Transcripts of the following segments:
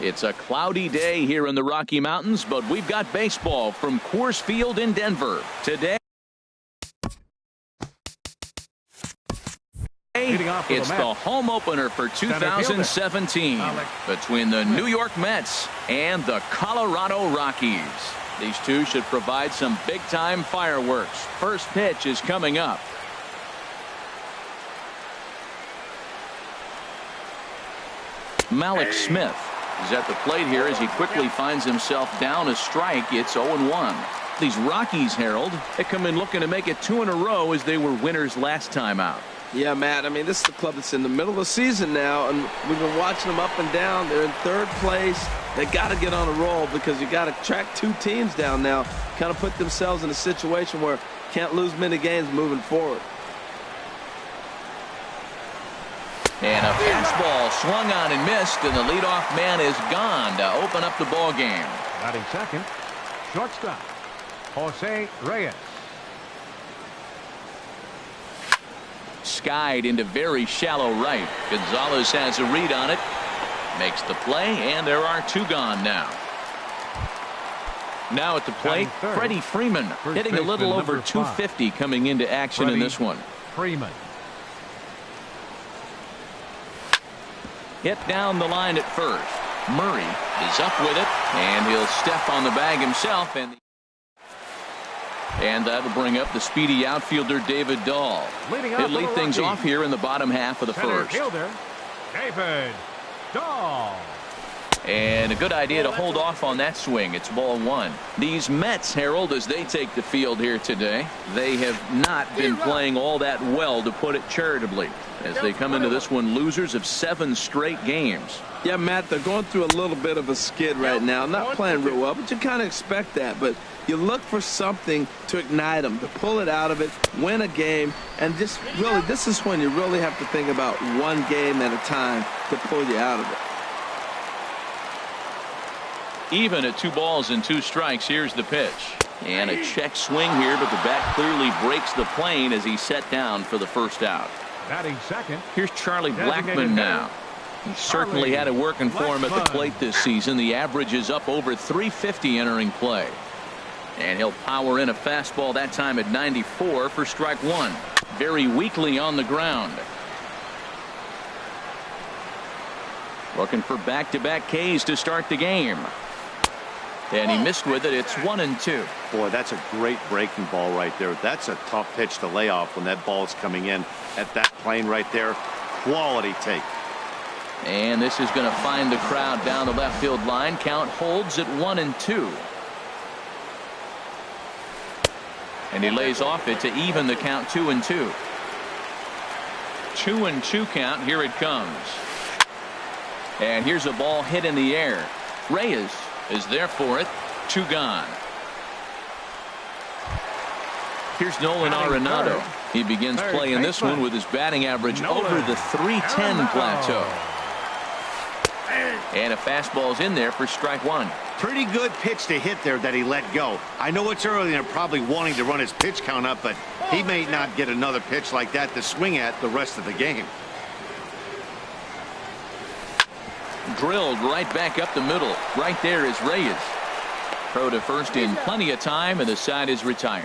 It's a cloudy day here in the Rocky Mountains, but we've got baseball from Coors Field in Denver. Today, it's the home opener for 2017 between the New York Mets and the Colorado Rockies. These two should provide some big-time fireworks. First pitch is coming up. Malik Smith is at the plate here as he quickly finds himself down a strike. It's 0-1. These Rockies, Harold, they come in looking to make it 2 in a row as they were winners last time out. Yeah, Matt, I mean, this is the club that's in the middle of the season now, and we've been watching them up and down. They're in third place. They got to get on a roll because you got to track 2 teams down now, kind of put themselves in a situation where can't lose many games moving forward. And a fastball swung on and missed, and the leadoff man is gone to open up the ball game. Batting second, shortstop, Jose Reyes. Skied into very shallow right. Gonzalez has a read on it. Makes the play, and there are 2 gone now. Now at the plate, Freddie Freeman hitting a little over 250 coming into action in this one. Freeman. Hit down the line at first. Murray is up with it, and he'll step on the bag himself. And that'll bring up the speedy outfielder David Dahl. He'll lead things off here in the bottom half of the first. Fielder, David Dahl. And a good idea to hold off on that swing. It's ball 1. These Mets, Harold, as they take the field here today, they have not been playing all that well, to put it charitably, as they come into this one losers of 7 straight games. Yeah, Matt, they're going through a little bit of a skid right now. Not playing real well, but you kind of expect that. But you look for something to ignite them, to pull it out of it, win a game, and just really, this is when you really have to think about one game at a time to pull you out of it. Even at 2 balls and 2 strikes, here's the pitch. And a check swing here, but the bat clearly breaks the plane as he's set down for the first out. Batting second. Here's Charlie Blackmon now. He certainly had it working for him at the plate this season. The average is up over 350 entering play. And he'll power in a fastball that time at 94 for strike 1. Very weakly on the ground. Looking for back-to-back Ks to start the game. And he missed with it. It's 1-2. Boy, that's a great breaking ball right there. That's a tough pitch to lay off when that ball is coming in at that plane right there. Quality take. And this is going to find the crowd down the left field line. Count holds at 1-2. And he lays off it to even the count 2-2. 2-2 count. Here it comes. And here's a ball hit in the air. Reyes is there for it. 2 gone. Here's Nolan Arenado. He begins playing this one with his batting average over the 310 plateau. And a fastball's in there for strike 1. Pretty good pitch to hit there that he let go. I know it's early and they're probably wanting to run his pitch count up, but he may not get another pitch like that to swing at the rest of the game. Drilled right back up the middle. Right there is Reyes. Throw to first in plenty of time, and the side is retired.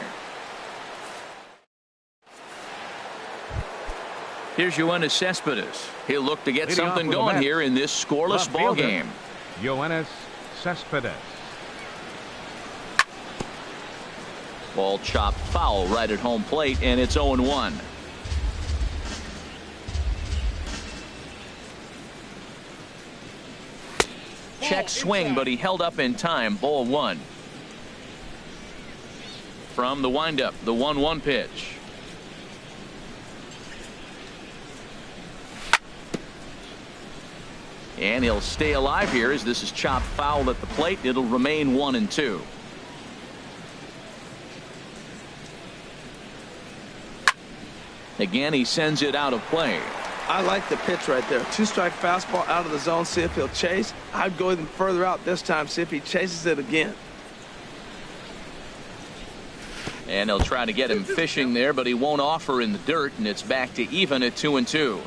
Here's Yoenis Cespedes. He'll look to get something going here in this scoreless ball game. Yoenis Cespedes. Ball chopped foul right at home plate, and it's 0-1. Check swing, but he held up in time. Ball 1. From the windup, the 1-1 pitch. And he'll stay alive here as this is chopped foul at the plate. It'll remain 1-2. Again, he sends it out of play. I like the pitch right there. 2-strike fastball out of the zone. See if he'll chase. I'd go even further out this time. See if he chases it again. And they'll try to get him fishing there, but he won't offer in the dirt, and it's back to even at 2-2.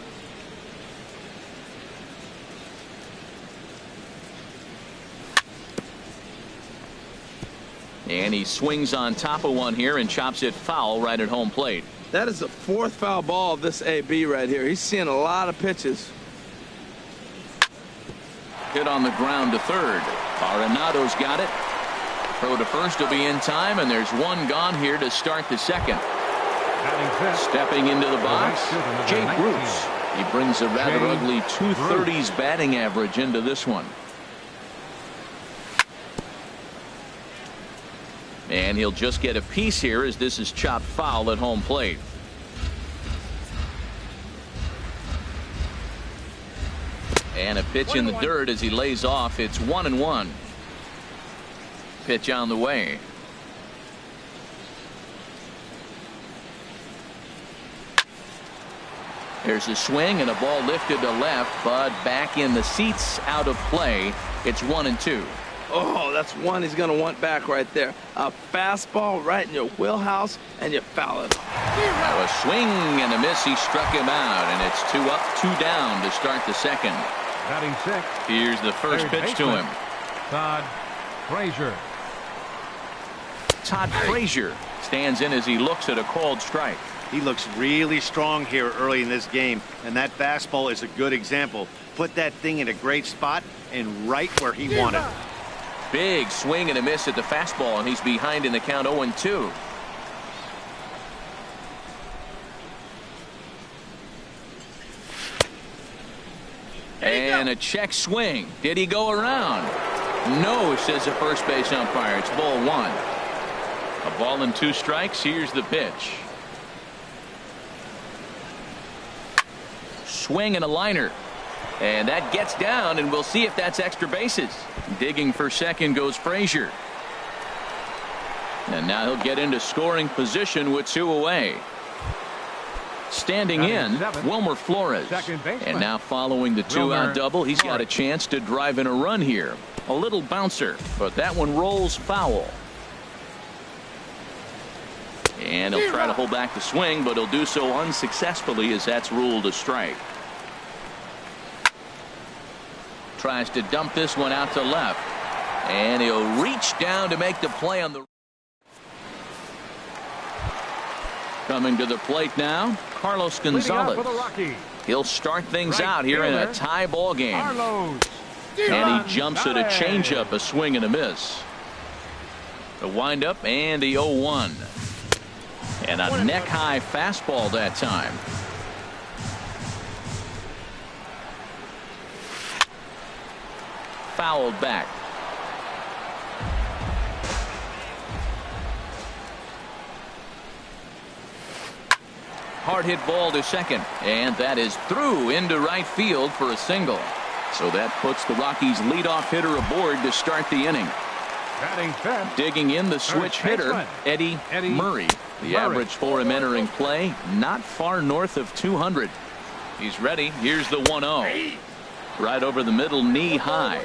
And he swings on top of one here and chops it foul right at home plate. That is the fourth foul ball of this AB right here. He's seeing a lot of pitches. Hit on the ground to third. Arenado's got it. Throw to first will be in time, and there's one gone here to start the second. Stepping into the box, Jay Bruce. He brings a rather ugly 230s batting average into this one. And he'll just get a piece here as this is chopped foul at home plate. And a pitch in the dirt as he lays off. It's 1-1. Pitch on the way. There's a swing and a ball lifted to left, but back in the seats, out of play. It's 1-2. Oh, that's one he's going to want back right there. A fastball right in your wheelhouse, and you foul it. Now a swing and a miss. He struck him out, and it's 2 up, 2 down to start the second. Batting six. Here's the first pitch to him. Todd Frazier. Todd Frazier stands in as he looks at a called strike. He looks really strong here early in this game, and that fastball is a good example. Put that thing in a great spot and right where he wanted it. Big swing and a miss at the fastball, and he's behind in the count 0-2. And a check swing. Did he go around? No, says the first base umpire. It's ball 1. A ball and 2 strikes. Here's the pitch. Swing and a liner. And that gets down, and we'll see if that's extra bases. Digging for second goes Frazier. And now he'll get into scoring position with 2 away. Standing in, Wilmer Flores. And now following the 2-out double, he's got a chance to drive in a run here. A little bouncer, but that one rolls foul. And he'll try to hold back the swing, but he'll do so unsuccessfully as that's ruled a strike. Tries to dump this one out to left. And he'll reach down to make the play on the... Coming to the plate now, Carlos Gonzalez. He'll start things out here in a tie ball game. And he jumps at a changeup, a swing and a miss. The windup and the 0-1. And a neck-high fastball that time. Fouled back. Hard hit ball to second, and that is through into right field for a single. So that puts the Rockies leadoff hitter aboard to start the inning. Digging in the switch hitter, Eddie Murray. The average for him entering play, not far north of 200. He's ready. Here's the 1-0. Right over the middle, knee high.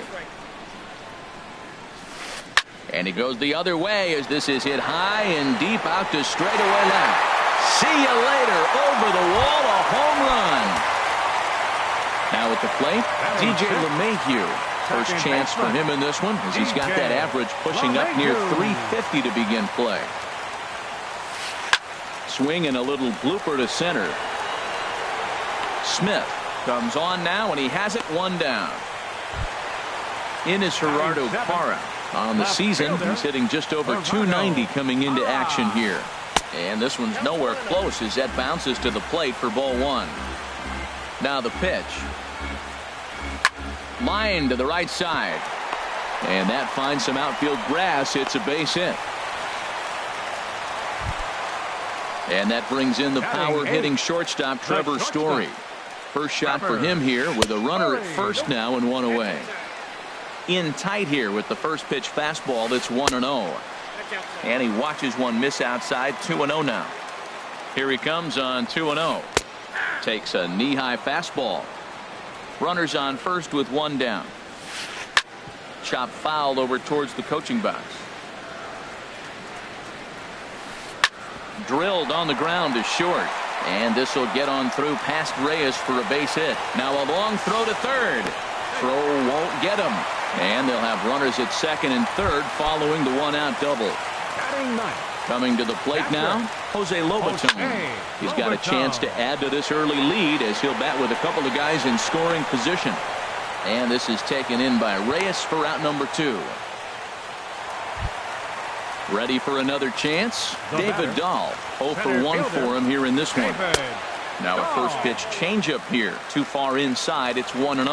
And he goes the other way as this is hit high and deep out to straightaway left. See you later. Over the wall, a home run. Now at the plate, DJ LeMahieu. First chance for him in this one as he's got that average pushing up near 350 to begin play. Swing and a little blooper to center. Smith comes on now, and he has it 1 down. In is Gerardo Parra. On the season, he's hitting just over 290 coming into action here. And this one's nowhere close as that bounces to the plate for ball 1. Now the pitch. Line to the right side. And that finds some outfield grass. It's a base hit. And that brings in the power-hitting shortstop Trevor Story. First shot for him here with a runner at first now and 1 away. In tight here with the first pitch fastball that's 1-0. And he watches one miss outside. 2-0 now. Here he comes on 2-0. Takes a knee-high fastball. Runners on first with 1 down. Chop fouled over towards the coaching box. Drilled on the ground is short. And this will get on through past Reyes for a base hit. Now a long throw to third. Throw won't get him. And they'll have runners at second and third following the 1-out double. Batting ninth. Coming to the plate now, Jose Lobaton. He's got a chance to add to this early lead as he'll bat with a couple of guys in scoring position. And this is taken in by Reyes for out number 2. Ready for another chance? David Dahl. 0 for 1 for him here in this one. Now a first pitch changeup here. Too far inside. It's 1-0.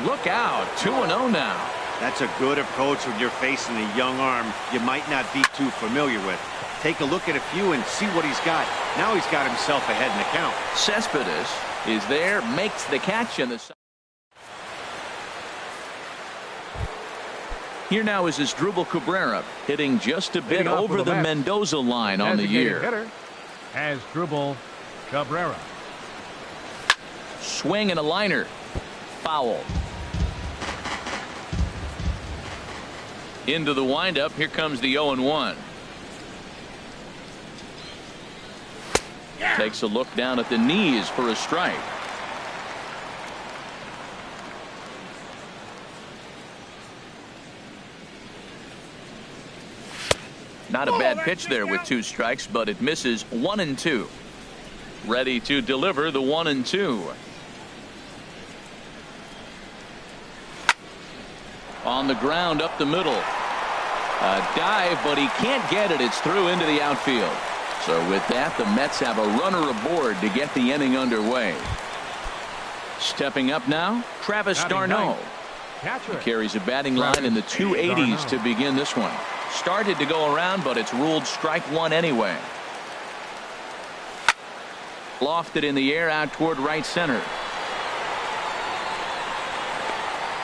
Look out. 2-0 now. That's a good approach when you're facing a young arm you might not be too familiar with. Take a look at a few and see what he's got. Now he's got himself ahead in the count. Cespedes is there, makes the catch in the. Here now is Asdrubal Cabrera hitting just a bit over the Mendoza line on the year. Hitter, Asdrubal Cabrera. Swing and a liner. Foul. Into the windup. Here comes the 0-1. Takes a look down at the knees for a strike. Not a bad pitch there with 2 strikes, but it misses. 1-2. Ready to deliver the 1-2. On the ground up the middle. A dive, but he can't get it. It's through into the outfield. So with that, the Mets have a runner aboard to get the inning underway. Stepping up now, Travis d'Arnaud. He carries a batting line in the 280s to begin this one. Started to go around, but it's ruled strike 1 anyway. Lofted in the air out toward right center.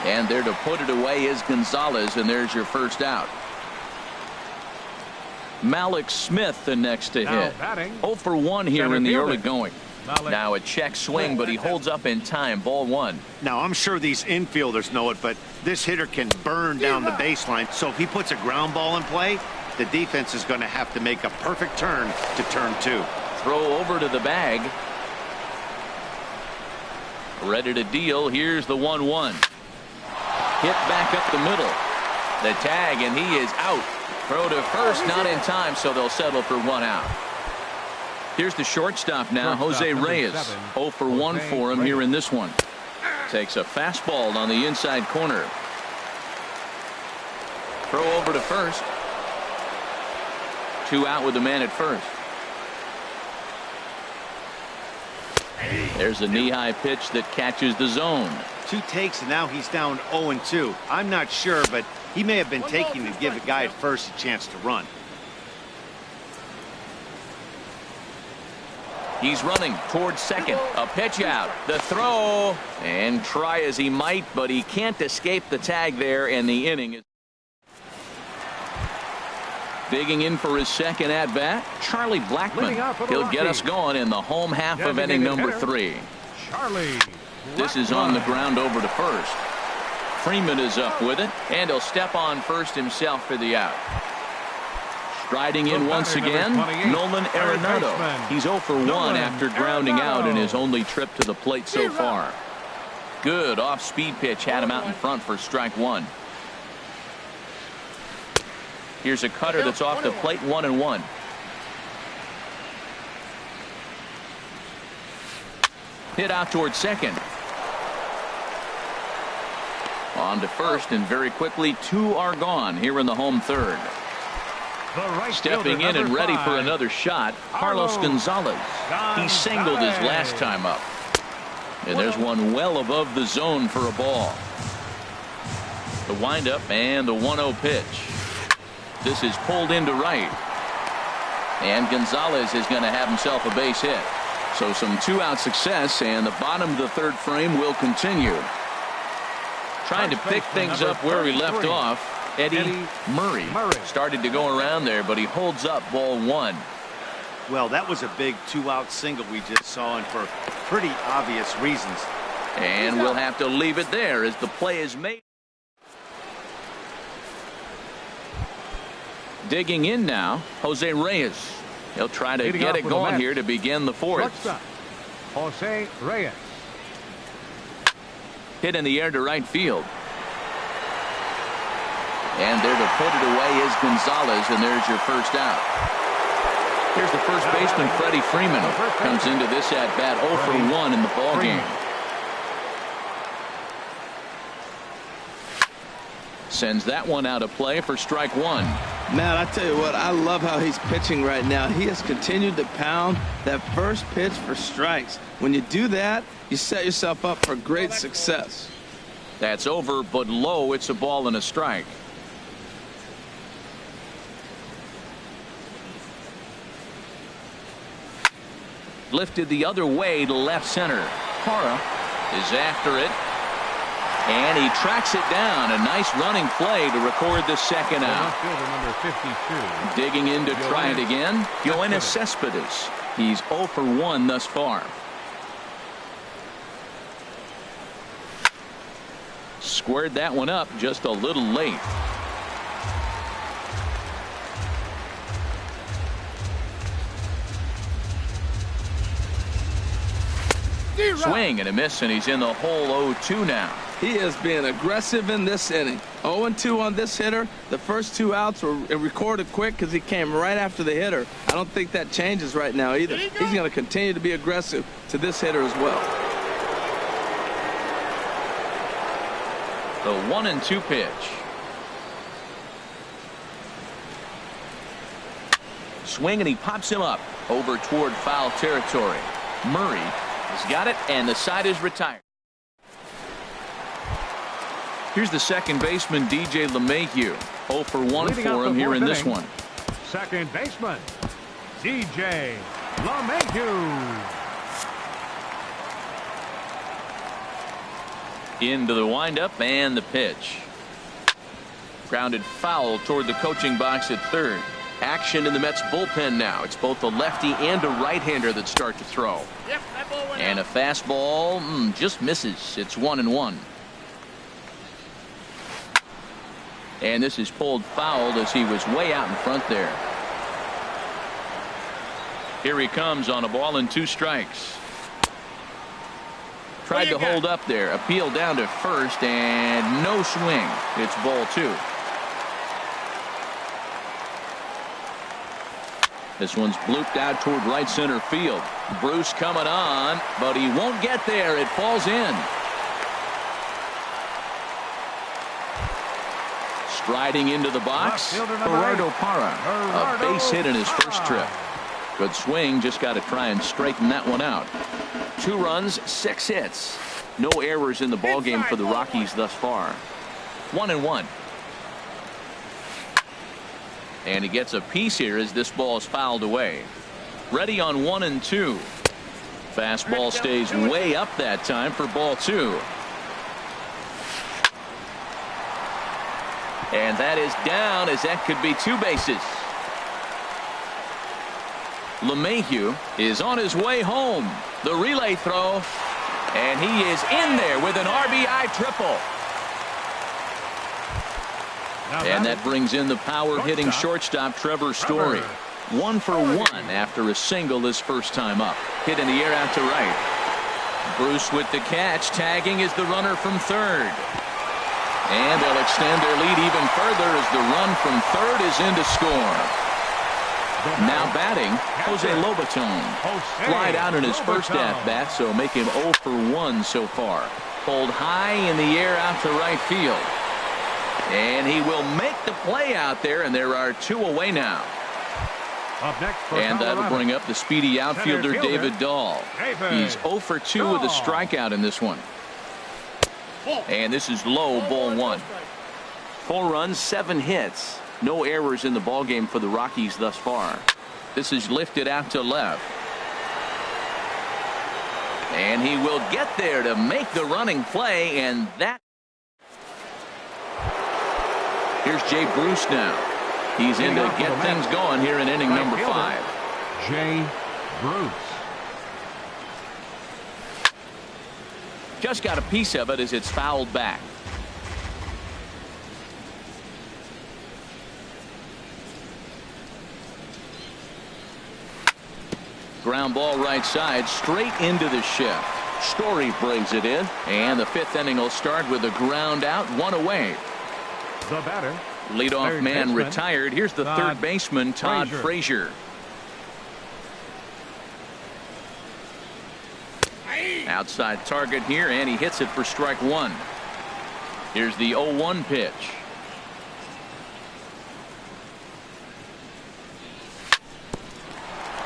And there to put it away is Gonzalez, and there's your first out. Malik Smith the next to hit. 0 for 1 here in the early going. Now a check swing, but he holds up in time. Ball 1. Now I'm sure these infielders know it, but this hitter can burn down the baseline. So if he puts a ground ball in play, the defense is going to have to make a perfect turn to turn 2. Throw over to the bag. Ready to deal. Here's the 1-1. Hit back up the middle. The tag, and he is out. Throw to first, not in time, so they'll settle for 1 out. Here's the shortstop now, Jose Reyes. 0 for 1 for him here in this one. Takes a fastball on the inside corner. Throw over to first. 2 out with the man at first. There's a knee-high pitch that catches the zone. 2 takes, and now he's down 0-2. I'm not sure, but he may have been taking to give the guy at first a chance to run. He's running towards second. A pitch out. The throw. And try as he might, but he can't escape the tag there, and the inning is. Digging in for his second at-bat, Charlie Blackmon. He'll get us going in the home half of inning number 3. Charlie. This is on the ground over to first. Freeman is up with it, and he'll step on first himself for the out. Striding in once again, Nolan Arenado. He's 0 for 1 after grounding out in his only trip to the plate so far. Good off-speed pitch had him out in front for strike 1. Here's a cutter that's off the plate, 1-1. Hit out towards second. On to first, and very quickly 2 are gone here in the home third. Stepping in and ready for another shot, Carlos Gonzalez. He singled his last time up. And there's one well above the zone for a ball. The windup and the 1-0 pitch. This is pulled into right. And Gonzalez is going to have himself a base hit. So some 2-out success, and the bottom of the 3rd frame will continue. Trying to pick things up where he left off. Eddie Murray started to go around there, but he holds up ball 1. Well, that was a big 2-out single we just saw, and for pretty obvious reasons. And we'll have to leave it there as the play is made. Digging in now, Jose Reyes. He'll try to get it going here to begin the 4th. Jose Reyes. Hit in the air to right field. And there to put it away is Gonzalez, and there's your first out. Here's the first baseman, Freddie Freeman. Comes into this at-bat 0 for 1 in the ballgame. Sends that one out of play for strike one. Man, I tell you what, I love how he's pitching right now. He has continued to pound that first pitch for strikes. When you do that, you set yourself up for great success. That's over, but low. It's a ball and a strike. Lifted the other way to left center. Parra is after it. And he tracks it down. A nice running play to record the second out. Number 52. Digging in to try it again. Yoenis Cespedes. He's 0 for 1 thus far. Squared that one up just a little late. Swing and a miss, and he's in the hole 0-2 now. He is being aggressive in this inning. 0-2 on this hitter. The first 2 outs were recorded quick because he came right after the hitter. I don't think that changes right now either. He's going to continue to be aggressive to this hitter as well. The 1-2 pitch. Swing, and he pops him up over toward foul territory. Murray has got it, and the side is retired. Here's the second baseman, DJ LeMahieu. 0 for 1 for him here in this one. Second baseman, DJ LeMahieu. Into the windup and the pitch. Grounded foul toward the coaching box at third. Action in the Mets bullpen now. It's both a lefty and a right-hander that start to throw. And a fastball just misses. It's 1-1. And this is pulled foul as he was way out in front there. Here he comes on a ball and 2 strikes. Tried to hold up there. Appeal down to first, and no swing. It's ball 2. This one's blooped out toward right center field. Bruce coming on, but he won't get there. It falls in. Striding into the box, Gerardo Parra. A base hit in his first trip. Good swing, just got to try and straighten that one out. 2 runs, 6 hits. No errors in the ballgame for the Rockies thus far. 1-1. And he gets a piece here as this ball is fouled away. Ready on 1-2. Fastball stays way up that time for ball 2. And that is down, as that could be 2 bases. LeMahieu is on his way home. The relay throw, and he is in there with an RBI triple. And that brings in the power-hitting shortstop Trevor Story. 1 for 1 after a single his first time up. Hit in the air out to right. Bruce with the catch. Tagging is the runner from third. And they'll extend their lead even further as the run from third is in to score. Now batting, Jose Lobaton. Flied out in his first at-bat, so make him 0 for 1 so far. Pulled high in the air out to right field. And he will make the play out there, and there are 2 away now. And that'll bring up the speedy outfielder David Dahl. He's 0 for 2 with a strikeout in this one. And this is low, ball 1. 4 runs, 7 hits. No errors in the ballgame for the Rockies thus far. This is lifted out to left. And he will get there to make the running play, and that. Here's Jay Bruce now. He's in to get things going here in inning number 5. Jay Bruce. Just got a piece of it as it's fouled back. Ground ball right side, straight into the shift. Story brings it in, and the 5th inning will start with a ground out, 1 away. The batter, Leadoff man retired. Here's the third baseman, Todd Frazier. Outside target here, and he hits it for strike one. Here's the 0-1 pitch.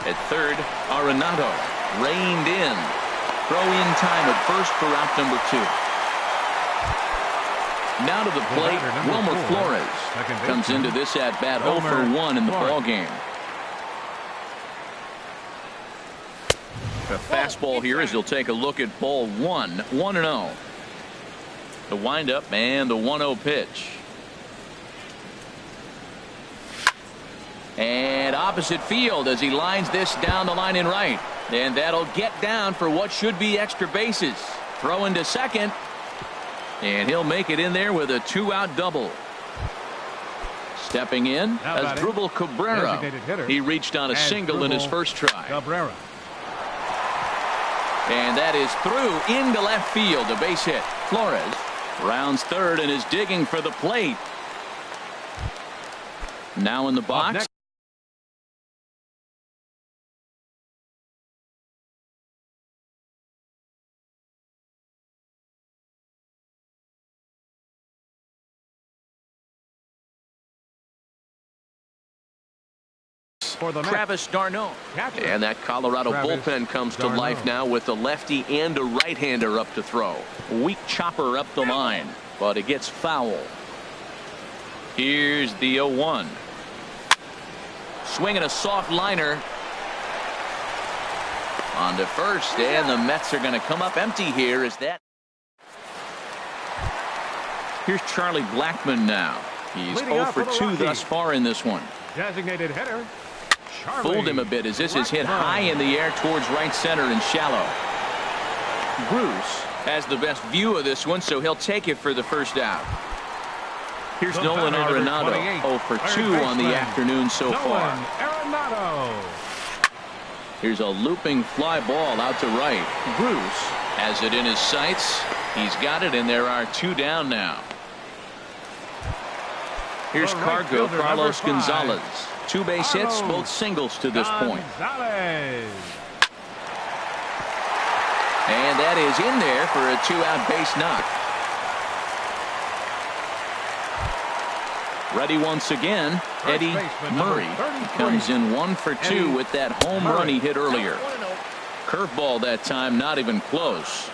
At third, Arenado reined in. Throw in time at first for out number 2. Now to the plate, Wilmer Flores comes into this at bat 0 for 1 in the ball game. A fastball here as he'll take a look at ball 1, 1-0. The windup and the 1-0 pitch. And opposite field as he lines this down the line in right. And that'll get down for what should be extra bases. Throw into second. And he'll make it in there with a 2-out double. Stepping in as Drupal Cabrera. He reached on a single in his first try. And that is through into left field. A base hit. Flores rounds third and is digging for the plate. Now in the box. For the Travis d'Arnaud. And that Colorado bullpen comes to life now with a lefty and a right-hander up to throw. Weak chopper up the line, but it gets foul. Here's the 0-1. Swinging a soft liner on to first, and the Mets are going to come up empty here. Is that? Here's Charlie Blackmon now. He's 0 for 2 thus far in this one. Designated hitter. Fooled him a bit as this is hit high in the air towards right center and shallow. Bruce has the best view of this one, so he'll take it for the first out. Here's Nolan Arenado, 0 for 2 on the afternoon so far. Here's a looping fly ball out to right. Bruce has it in his sights. He's got it, and there are 2 down now. Here's Cargo Carlos Gonzalez. 2 base hits, both singles to this point. And that is in there for a 2-out base knock. Ready once again, Eddie Murray comes in 1 for 2 with that home run he hit earlier. Curveball that time, not even close.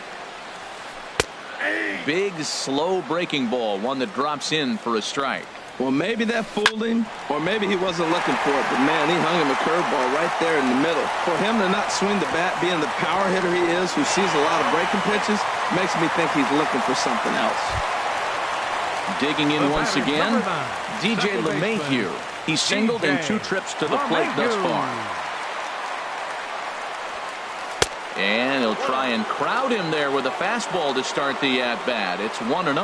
Big, slow breaking ball, one that drops in for a strike. Well, maybe that fooled him, or maybe he wasn't looking for it, but man, he hung him a curveball right there in the middle. For him to not swing the bat, being the power hitter he is, who sees a lot of breaking pitches, makes me think he's looking for something else. Digging in once again, DJ LeMahieu. He's singled in 2 trips to the plate thus far. And he'll try and crowd him there with a fastball to start the at-bat. It's 1-0.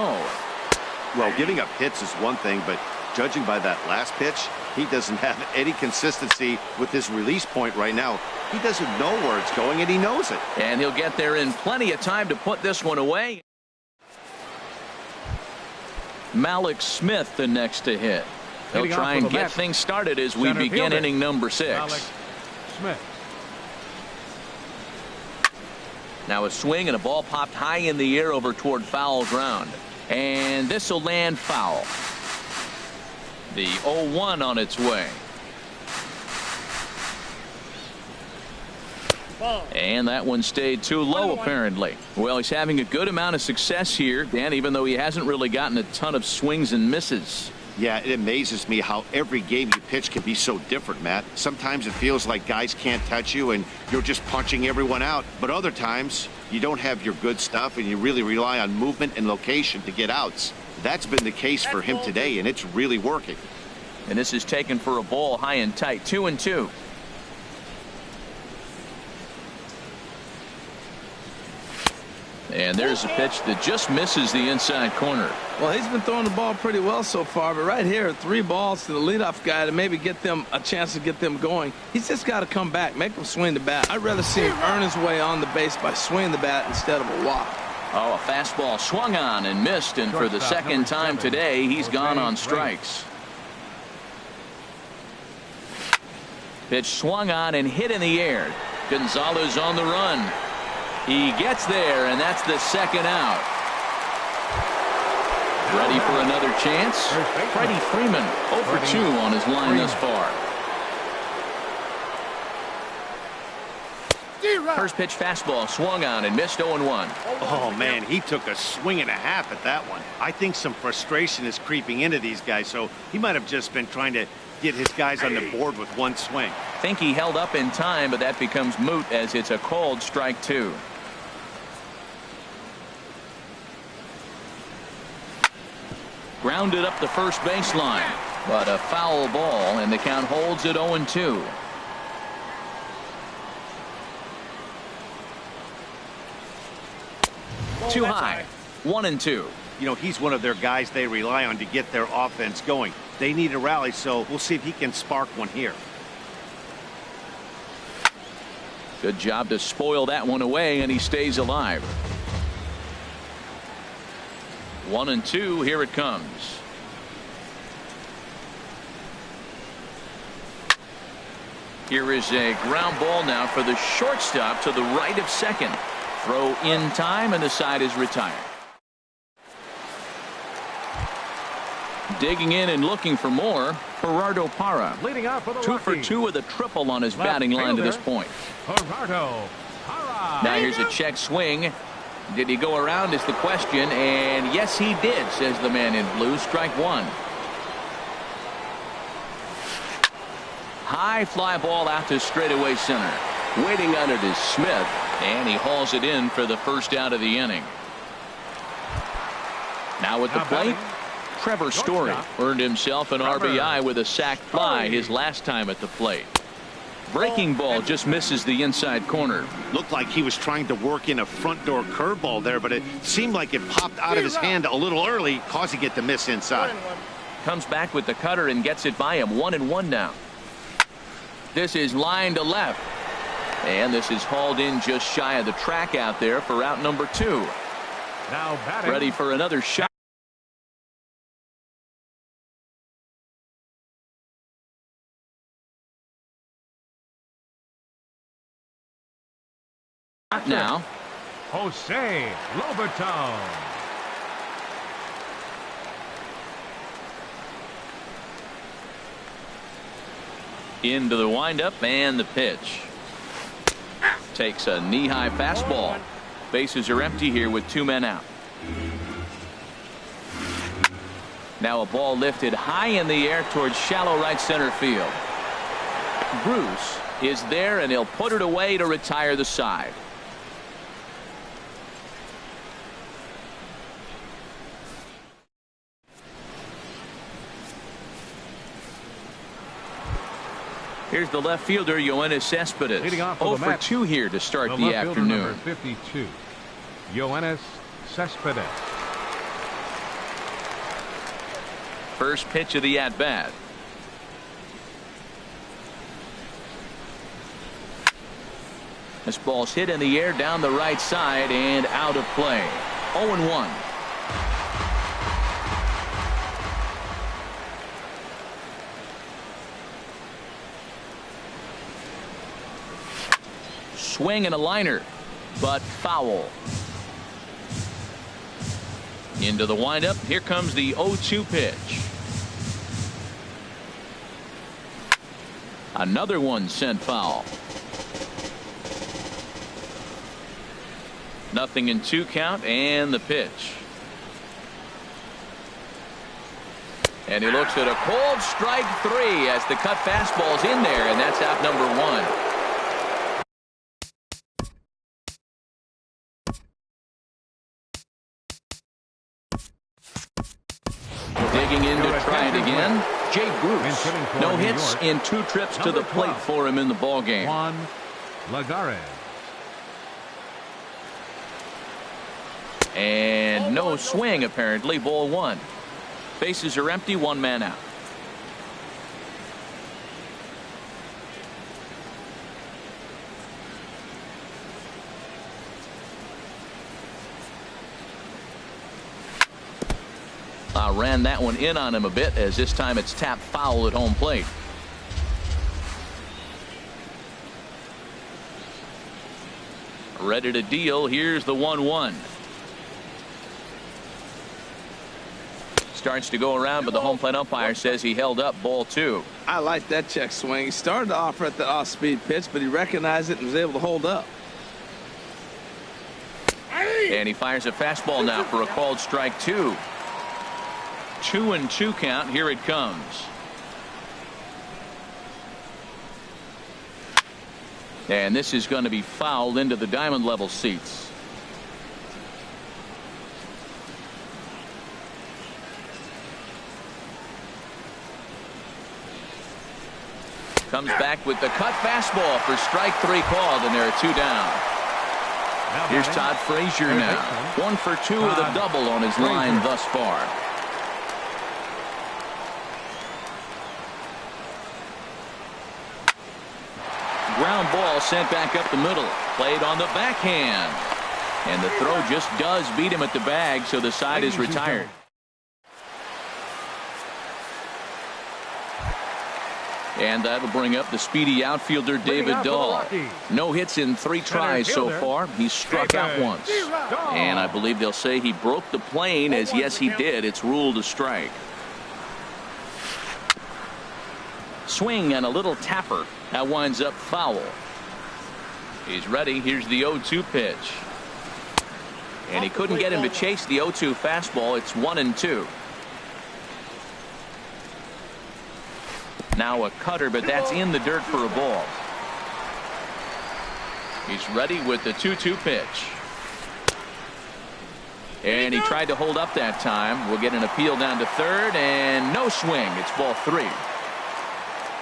Well, giving up hits is one thing, but judging by that last pitch, he doesn't have any consistency with his release point right now. He doesn't know where it's going, and he knows it. And he'll get there in plenty of time to put this one away. Malik Smith the next to hit. He'll try and get things started as we begin inning number 6. Smith. Now a swing and a ball popped high in the air over toward foul ground. And this will land foul. The 0-1 on its way. And that one stayed too low apparently. Well, he's having a good amount of success here, Dan, even though he hasn't really gotten a ton of swings and misses. Yeah, it amazes me how every game you pitch can be so different, Matt. Sometimes it feels like guys can't touch you and you're just punching everyone out. But other times you don't have your good stuff and you really rely on movement and location to get outs. That's been the case for him today, and it's really working. And this is taken for a ball high and tight. 2-2. And there's a pitch that just misses the inside corner. Well, he's been throwing the ball pretty well so far, but right here, 3 balls to the leadoff guy to maybe get them a chance to get them going. He's just got to come back, make him swing the bat. I'd rather see him earn his way on the base by swinging the bat instead of a walk. Oh, a fastball swung on and missed, and for the second time today, he's gone on strikes. Pitch swung on and hit in the air. Gonzalez on the run. He gets there, and that's the second out. Ready for another chance? Freddie Freeman 0 for 2 on his line thus far. First pitch fastball swung on and missed 0-1. Oh, man, he took a swing and a half at that one. I think some frustration is creeping into these guys, so he might have just been trying to get his guys on the board with one swing. Think he held up in time, but that becomes moot as it's a called strike 2. Grounded up the first baseline, but a foul ball, and the count holds at 0-2. Too high. 1-2. You know, he's one of their guys they rely on to get their offense going. They need a rally, so we'll see if he can spark one here. Good job to spoil that one away, and he stays alive. 1-2. Here it comes. Here is a ground ball now for the shortstop to the right of second. Throw in time, and the side is retired. Digging in and looking for more, Gerardo Parra. Leading off for the 2 for 2 with a triple on his batting line to this point. Gerardo Parra. Now here's a check swing. Did he go around is the question, and yes he did, says the man in blue. Strike 1. High fly ball out to straightaway center. Waiting on it is Smith, and he hauls it in for the first out of the inning. Now at the plate, Trevor Story earned himself an RBI with a sac fly his last time at the plate. Breaking ball just misses the inside corner. Looked like he was trying to work in a front door curveball there, but it seemed like it popped out of his hand a little early, causing it to miss inside. Comes back with the cutter and gets it by him. 1-1 now. This is line to left. And this is hauled in just shy of the track out there for out number 2. Now batting. Ready for another shot. Now, Jose Lobaton. into the windup and the pitch. Takes a knee-high fastball. Bases are empty here with 2 men out. Now a ball lifted high in the air towards shallow right center field. Bruce is there, and he'll put it away to retire the side. Here's the left fielder, Yoenis Cespedes. 0 for 2 here to start the afternoon. Number 52, Yoenis Cespedes. First pitch of the at-bat. This ball's hit in the air down the right side and out of play. 0-1. Swing and a liner, but foul. Into the windup. Here comes the 0-2 pitch. Another one sent foul. 0-2 count, and the pitch. And he looks at a cold strike 3 as the cut fastball's in there, and that's out number 1. Digging in to try it again. Jay Bruce. No hits in 2 trips to the plate for him in the ballgame. Juan Lagares. And no swing, apparently. Ball 1. Bases are empty. 1 man out. Ran that one in on him a bit, as this time it's tapped foul at home plate. Ready to deal. Here's the 1-1. Starts to go around, but the home plate umpire says he held up ball 2. I like that check swing. He started to offer at the off-speed pitch, but he recognized it and was able to hold up. And he fires a fastball now for a called strike 2. 2-2 count. Here it comes. And this is going to be fouled into the diamond level seats. Comes back with the cut fastball for strike 3 called, and there are 2 down. Here's Todd Frazier now. 1 for 2 with a double on his line thus far. Ground ball sent back up the middle. Played on the backhand. And the throw just does beat him at the bag, so the side is retired. And that'll bring up the speedy outfielder David Dahl. No hits in 3 tries so far. He's struck out once. And I believe they'll say he broke the plane, as yes he did. It's ruled a strike. Swing and a little tapper. That winds up foul. He's ready. Here's the 0-2 pitch. And he couldn't get him to chase the 0-2 fastball. It's 1-2. Now a cutter, but that's in the dirt for a ball. He's ready with the 2-2 pitch. And he tried to hold up that time. We'll get an appeal down to third, and no swing. It's ball 3.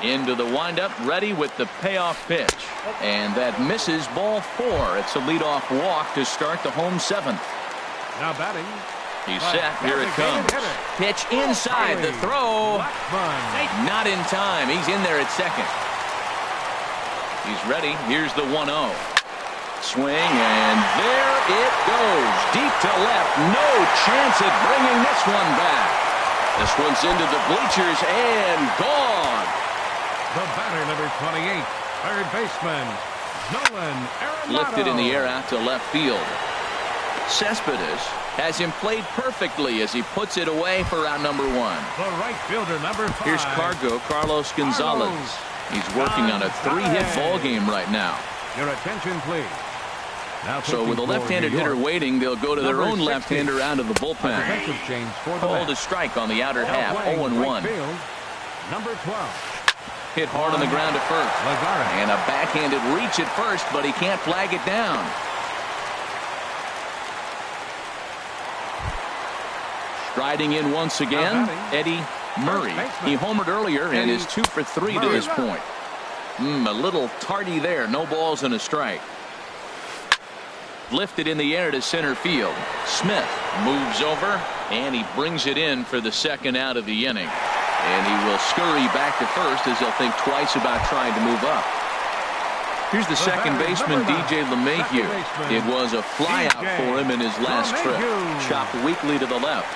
Into the windup, ready with the payoff pitch. And that misses, ball 4. It's a leadoff walk to start the home 7th. Now batting. He's set. Here it comes. Pitch inside. The throw. Not in time. He's in there at second. He's ready. Here's the 1-0. Swing, and there it goes. Deep to left. No chance at bringing this one back. This one's into the bleachers and gone. The batter, number 28, third baseman, Nolan Arenado. Lifted in the air out to left field. Cespedes has him played perfectly as he puts it away for out number 1. The right fielder, number 5. Here's Carlos Gonzalez. He's working on a 3-hit ball game right now. Your attention, please. Now so with a left-handed hitter waiting, they'll go to their own left-hander out of the bullpen. Called a strike on the outer half. 0-1. Number 12. Hit hard on the ground to first. And a backhanded reach at first, but he can't flag it down. Striding in once again, Eddie Murray. He homered earlier and is 2 for 3 to this point. A little tardy there. No balls and a strike. Lifted in the air to center field. Smith moves over, and he brings it in for the second out of the inning. And he will scurry back to first as he'll think twice about trying to move up. Here's the second baseman, DJ LeMahieu. It was a flyout for him in his last trip. Chopped weakly to the left.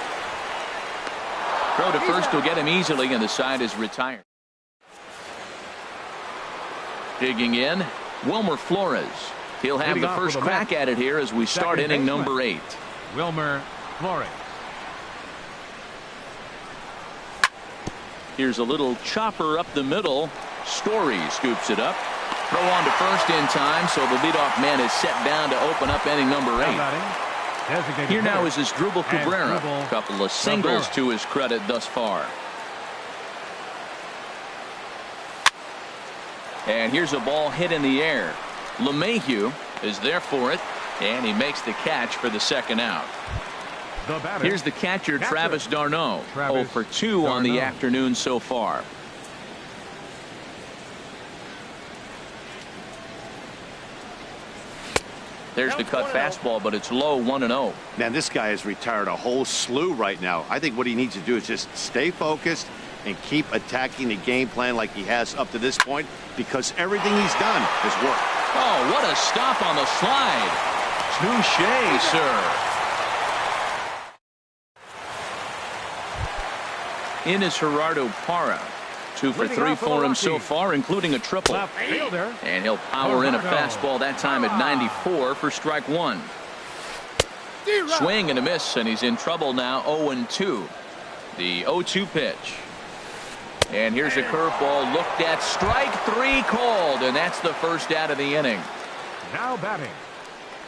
Throw to first will get him easily, and the side is retired. Digging in, Wilmer Flores. He'll have the first crack at it here as we start inning number 8. Wilmer Flores. Here's a little chopper up the middle. Story scoops it up. Throw on to first in time, so the leadoff man is set down to open up inning number 8. Here now is Asdrubal Cabrera. A couple of singles to his credit thus far. And here's a ball hit in the air. LeMahieu is there for it, and he makes the catch for the second out. Here's the catcher, Travis d'Arnaud. 0 for 2 on the afternoon so far. There's the cut fastball, but it's low, 1-0. Man, this guy has retired a whole slew right now. I think what he needs to do is just stay focused and keep attacking the game plan like he has up to this point, because everything he's done has worked. Oh, what a stop on the slide. Touché, sir. In is Gerardo Parra. 2 for Leading 3 off for for the him so Rockies. far, including a triple. Left fielder. And he'll power in a Colorado. fastball that time at 94 for strike 1. Swing and a miss, and he's in trouble now. 0-2. The 0-2 pitch. And here's a curveball looked at. Strike 3 called, and that's the first out of the inning. Now batting,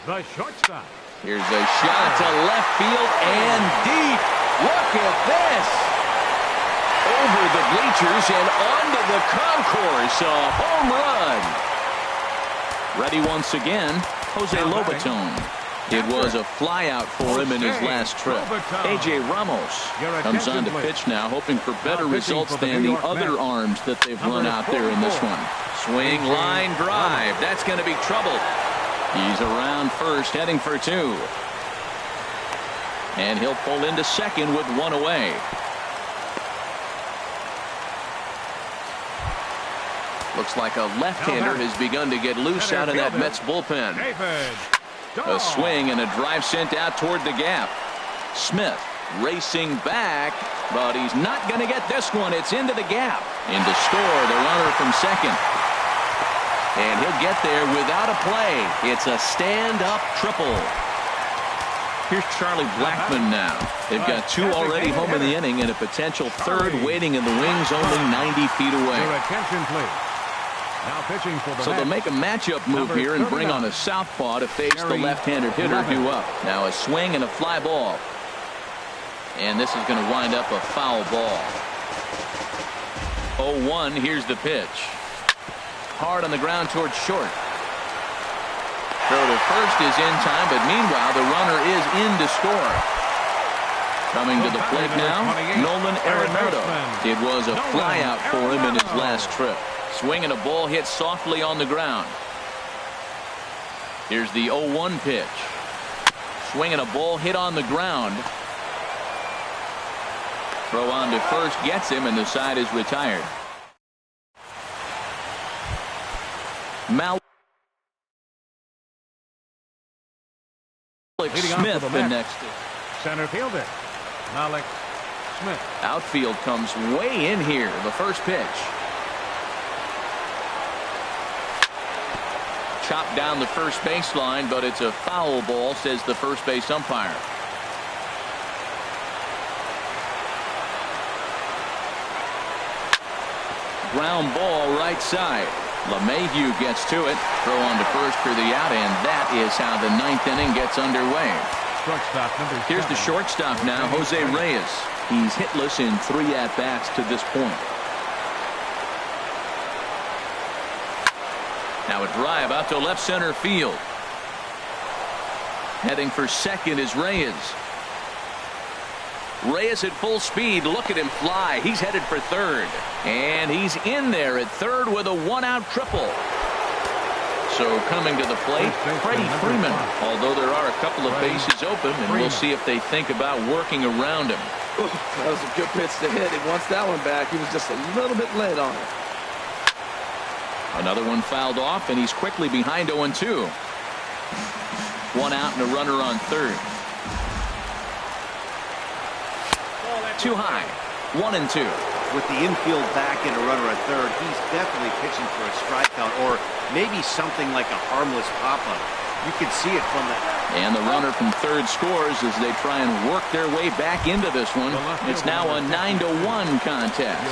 the shortstop. Here's a shot to left field and deep. Look at this. Over the bleachers and onto the concourse. A home run. Ready once again, Jose Lobaton. It was a flyout for him in his last trip. A.J. Ramos comes on to pitch now, hoping for better results than the other arms that they've run out there in this one. Swing, line, drive. That's going to be trouble. He's around first, heading for 2. And he'll pull into second with 1 away. Looks like a left-hander has begun to get loose out of that Mets bullpen. A swing and a drive sent out toward the gap. Smith racing back, but he's not going to get this one. It's into the gap. In to score the runner from second. And he'll get there without a play. It's a stand-up triple. Here's Charlie Blackmon now. They've got 2 already home in the inning and a potential third waiting in the wings only 90 feet away. Your attention, please. Now pitching for the So they'll Mets. make a matchup move here and bring on a southpaw to face the left-handed hitter due up. Now a swing and a fly ball. And this is going to wind up a foul ball. 0-1, here's the pitch. Hard on the ground towards short. Throw to first is in time, but meanwhile the runner is in to score. Coming to the plate now, Nolan Arenado. It was a flyout for him in his last trip. Swing and a ball hit softly on the ground. Here's the 0-1 pitch. Swing and a ball hit on the ground. Throw on to first gets him, and the side is retired. Malik Smith the next. Center fielder, Malik Smith. Outfield comes way in here. The first pitch. Chopped down the first baseline, but it's a foul ball, says the first base umpire. Ground ball right side. LeMahieu gets to it. Throw on to first for the out, and that is how the 9th inning gets underway. Shortstop number 7. Here's the shortstop now, Jose Reyes. He's hitless in 3 at-bats to this point. Now a drive out to left center field. Heading for second is Reyes. Reyes at full speed. Look at him fly. He's headed for third. And he's in there at third with a 1-out triple. So coming to the plate, Freddie Freeman. Although there are a couple of bases open, and we'll see if they think about working around him. That was a good pitch to hit. He wants that one back. He was just a little bit late on it. Another one fouled off, and he's quickly behind 0-2. 1 out and a runner on third. Too high. 1-2. With the infield back and a runner at third, he's definitely pitching for a strikeout or maybe something like a harmless pop-up. You can see it from that. And the runner from third scores as they try and work their way back into this one. It's now a 9-1 contest.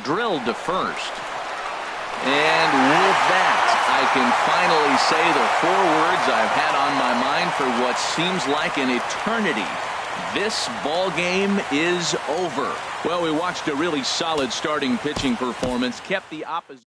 Drilled to first. And with that, I can finally say the 4 words I've had on my mind for what seems like an eternity. This ball game is over. Well, we watched a really solid starting pitching performance, kept the opposition.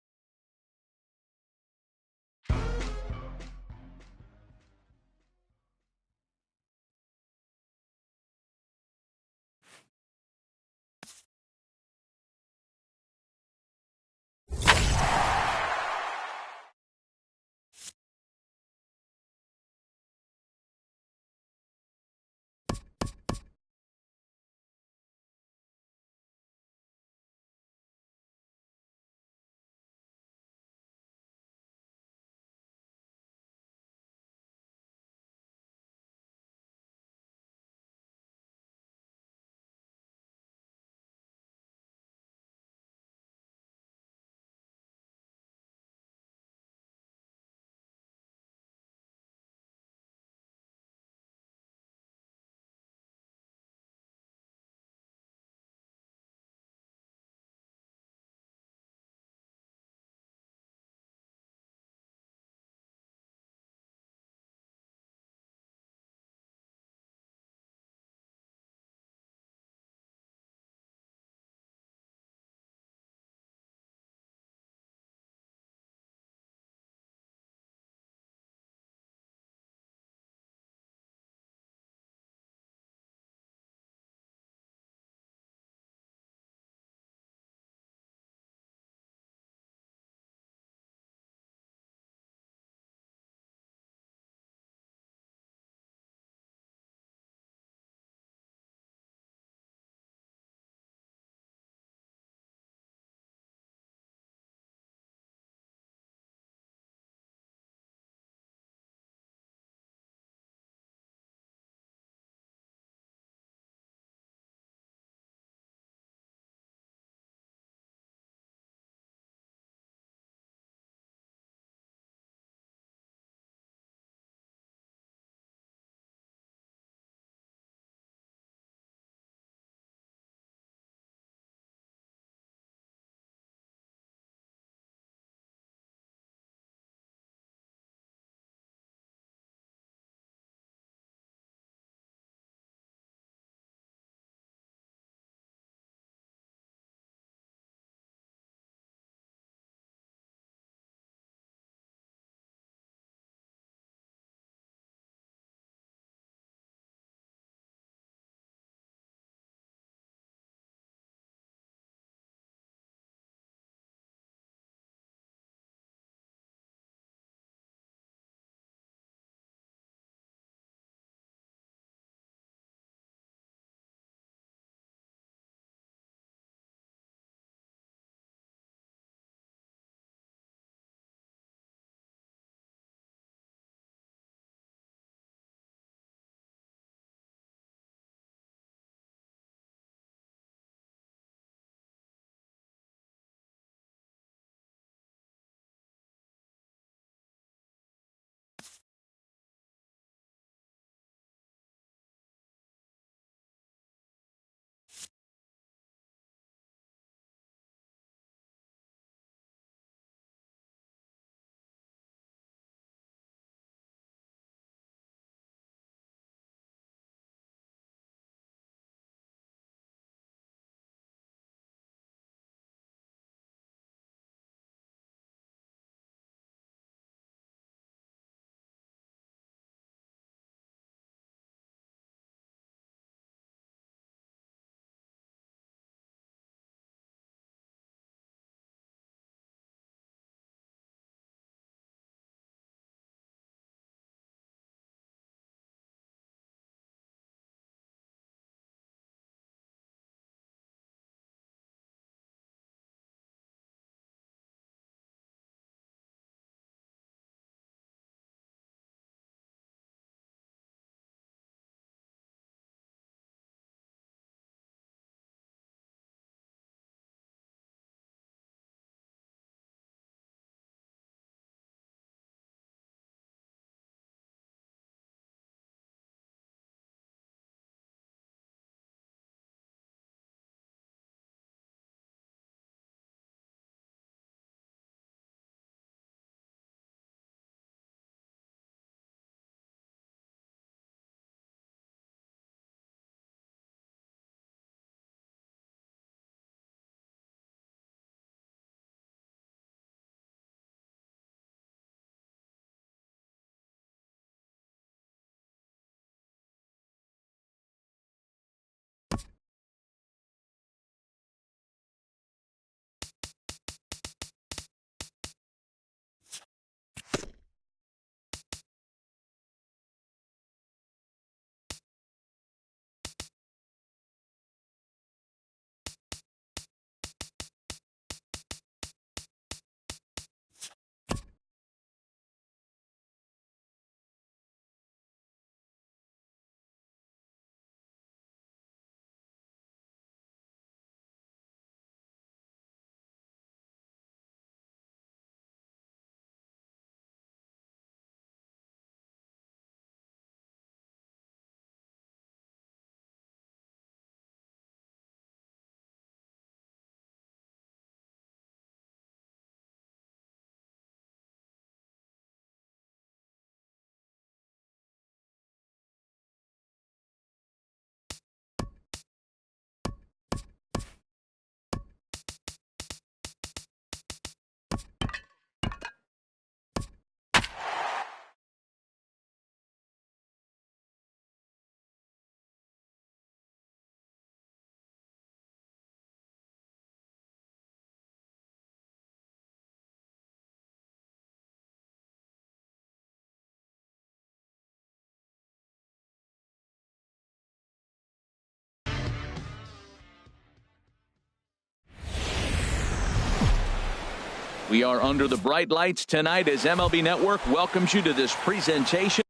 We are under the bright lights tonight as MLB Network welcomes you to this presentation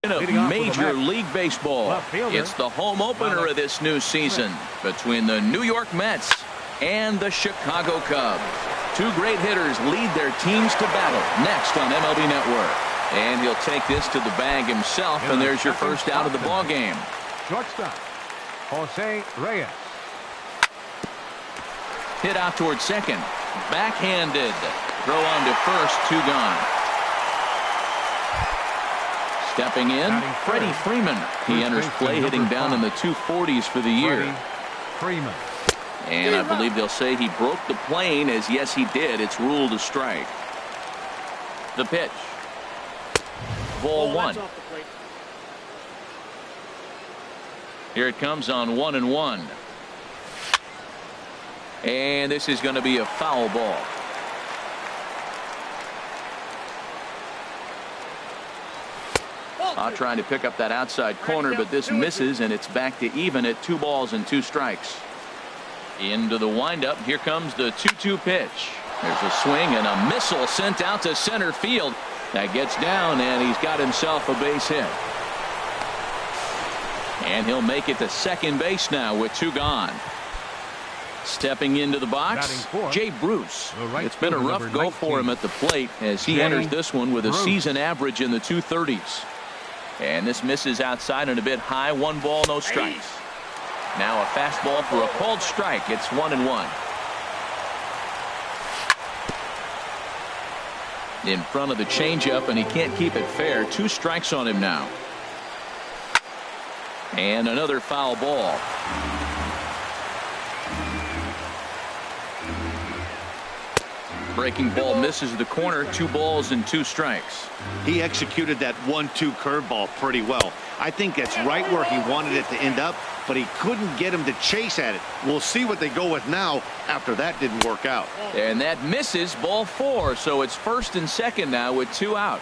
of Major League Baseball. It's the home opener of this new season between the New York Mets and the Chicago Cubs. Two great hitters lead their teams to battle next on MLB Network. And he'll take this to the bag himself, and there's your first out of the ball game. Shortstop, Jose Reyes. Hit out towards second. Backhanded. Throw on to first. 2 gone. Stepping in, Freddie Freeman. He enters play hitting down in the 240s for the year. Freeman. And I believe they'll say he broke the plane, as yes he did. It's ruled a strike. The pitch. Ball 1. Here it comes on 1-1. And this is going to be a foul ball. Trying to pick up that outside corner, but this misses, and it's back to even at 2 balls and 2 strikes. Into the windup. Here comes the 2-2 pitch. There's a swing and a missile sent out to center field. That gets down, and he's got himself a base hit. And he'll make it to second base now with 2 gone. Stepping into the box, Jay Bruce. It's been a rough go for him at the plate as he enters this one with a season average in the 230s. And this misses outside and a bit high. 1 ball, no strikes. Now a fastball for a called strike. It's 1-1. In front of the changeup, and he can't keep it fair. 2 strikes on him now. And another foul ball. Breaking ball misses the corner. 2 balls and 2 strikes. He executed that 1-2 curveball pretty well. I think that's right where he wanted it to end up, but he couldn't get him to chase at it. We'll see what they go with now after that didn't work out. And that misses. Ball 4, so it's first and second now with 2 out.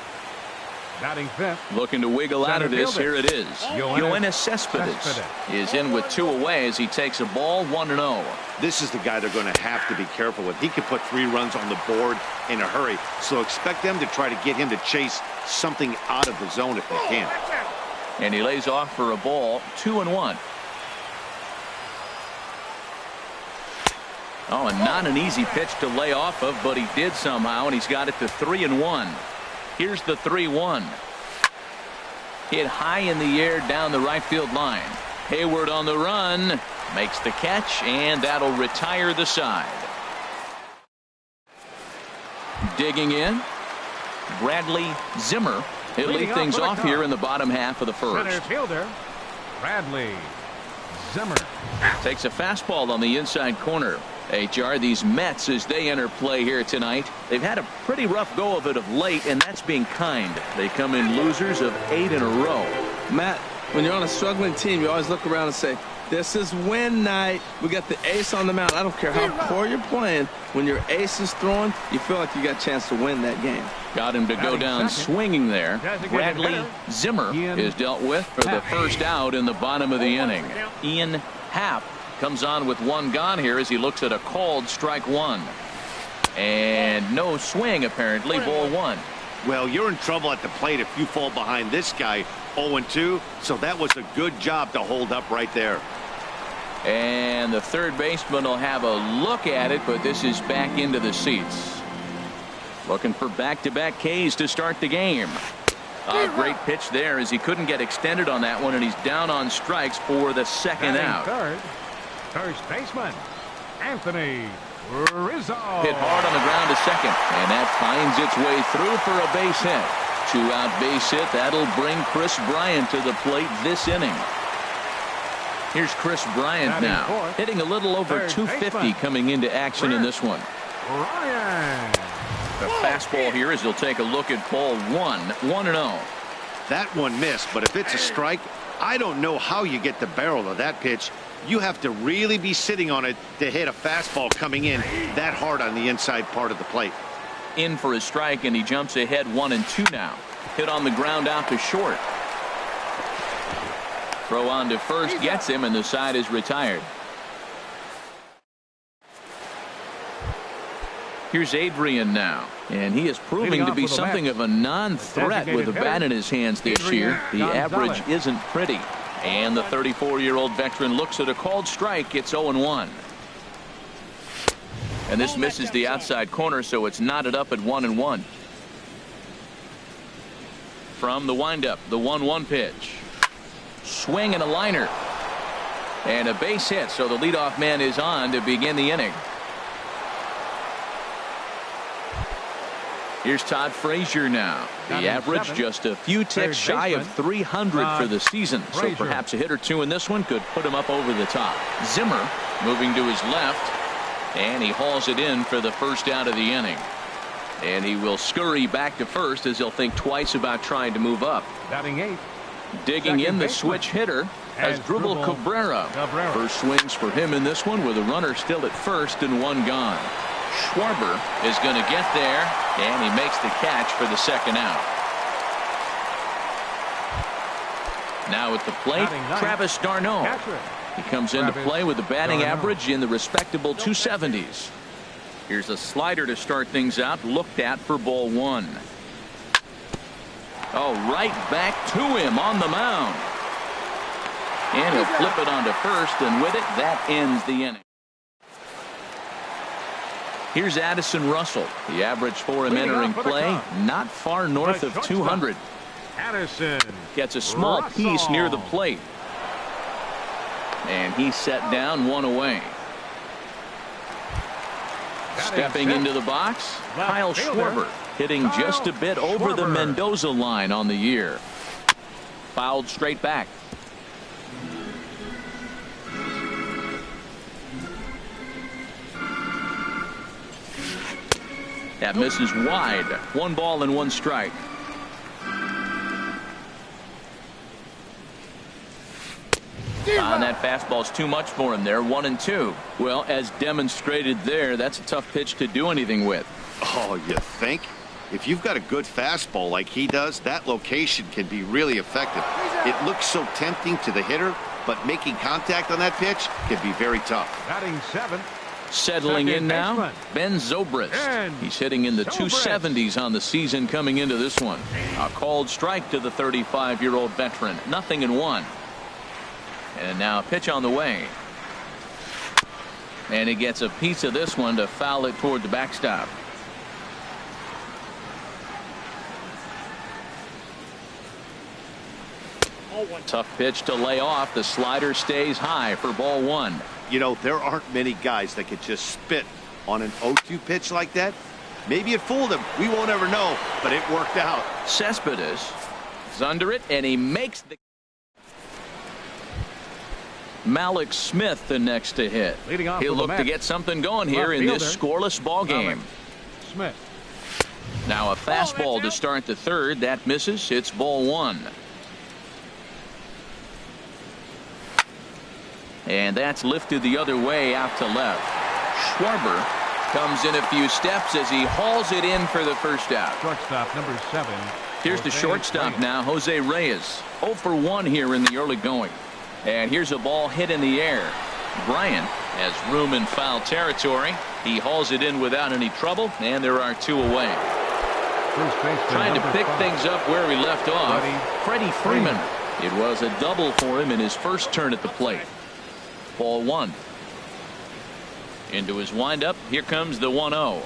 Batting fifth. Looking to wiggle out of this. Here it is. Yoenis Cespedes is in with 2 away as he takes a ball. 1-0. This is the guy they're going to have to be careful with. He could put 3 runs on the board in a hurry, so expect them to try to get him to chase something out of the zone if they can. And he lays off for a ball. 2-1. Oh, and not an easy pitch to lay off of, but he did somehow, and he's got it to 3-1. Here's the 3-1. Hit high in the air down the right field line. Hayward on the run. Makes the catch, and that'll retire the side. Digging in. Bradley Zimmer. He'll lead things off here in the bottom half of the first. Center fielder, Bradley Zimmer. Takes a fastball on the inside corner. HR, these Mets, as they enter play here tonight, they've had a pretty rough go of it of late, and that's being kind. They come in losers of 8 in a row. Matt, when you're on a struggling team, you always look around and say, this is win night. We got the ace on the mound. I don't care how poor you're playing. When your ace is throwing, you feel like you got a chance to win that game. Got him to go down swinging there. Bradley Zimmer is dealt with for the first out in the bottom of the inning. Ian Happ comes on with 1 gone here as he looks at a called strike 1. And no swing, apparently. Ball 1. Well, you're in trouble at the plate if you fall behind this guy 0-2, so that was a good job to hold up right there. And the third baseman will have a look at it, but this is back into the seats. Looking for back-to-back Ks to start the game. A great pitch there as he couldn't get extended on that one, and he's down on strikes for the second out. First baseman, Anthony Rizzo. Hit hard on the ground to second, and that finds its way through for a base hit. 2-out base hit. That'll bring Chris Bryant to the plate this inning. Here's Chris Bryant now, hitting a little over 250 coming into action in this one. Bryant. The fastball here as he'll take a look at ball 1. 1-0. That one missed, but if it's a strike, I don't know how you get the barrel of that pitch. You have to really be sitting on it to hit a fastball coming in that hard on the inside part of the plate. In for a strike, and he jumps ahead 1-2 now. Hit on the ground out to short. Throw on to first gets him, and the side is retired. Here's Adrian now, and he is proving to be something of a non-threat with a bat in his hands this year. The average isn't pretty. And the 34-year-old veteran looks at a called strike. It's 0-1. And this misses the outside corner, so it's knotted up at 1-1. From the windup, the 1-1 pitch. Swing and a liner. And a base hit, so the leadoff man is on to begin the inning. Here's Todd Frazier now. The average just a few ticks shy of 300 for the season. So perhaps a hit or two in this one could put him up over the top. Zimmer moving to his left. And he hauls it in for the first out of the inning. And he will scurry back to first as he'll think twice about trying to move up. Batting 8. Digging in the switch hitter as Dribble Cabrera. First swings for him in this one with a runner still at first and one gone. Schwarber is going to get there, and he makes the catch for the second out. Now at the plate, Travis d'Arnaud. He comes into play with a batting average in the respectable 270s. Here's a slider to start things out, looked at for ball 1. Oh, right back to him on the mound. And he'll flip it onto first, and with it, that ends the inning. Here's Addison Russell. The average for him entering play, not far north of 200. Addison gets a small piece near the plate. And he's set down, one away. Stepping into the box, Kyle Schwarber, hitting just a bit over the Mendoza line on the year. Fouled straight back. That misses wide. 1 ball and 1 strike. That fastball's too much for him there. 1-2. Well, as demonstrated there, that's a tough pitch to do anything with. Oh, you think? If you've got a good fastball like he does, that location can be really effective. It looks so tempting to the hitter, but making contact on that pitch can be very tough. Batting 7. Settling in now, Ben Zobrist. He's hitting in the 270s on the season coming into this one. A called strike to the 35-year-old veteran. 0-1. And now a pitch on the way. And he gets a piece of this one to foul it toward the backstop. Tough pitch to lay off. The slider stays high for ball 1. You know, there aren't many guys that could just spit on an 0-2 pitch like that. Maybe it fooled him. We won't ever know, but it worked out. Cespedes is under it, and he makes the... Malik Smith the next to hit. He'll look to get something going here in this scoreless ball game. Smith. Now a fastball to start the third. That misses. It's ball 1. And that's lifted the other way out to left. Schwarber comes in a few steps as he hauls it in for the first out. Shortstop number 7. Here's the shortstop now, Jose Reyes. 0 for 1 here in the early going. And here's a ball hit in the air. Bryant has room in foul territory. He hauls it in without any trouble, and there are 2 away. Trying to pick things up where he left off. Freddie Freeman. It was a double for him in his first turn at the plate. Ball 1. Into his windup. Here comes the 1-0.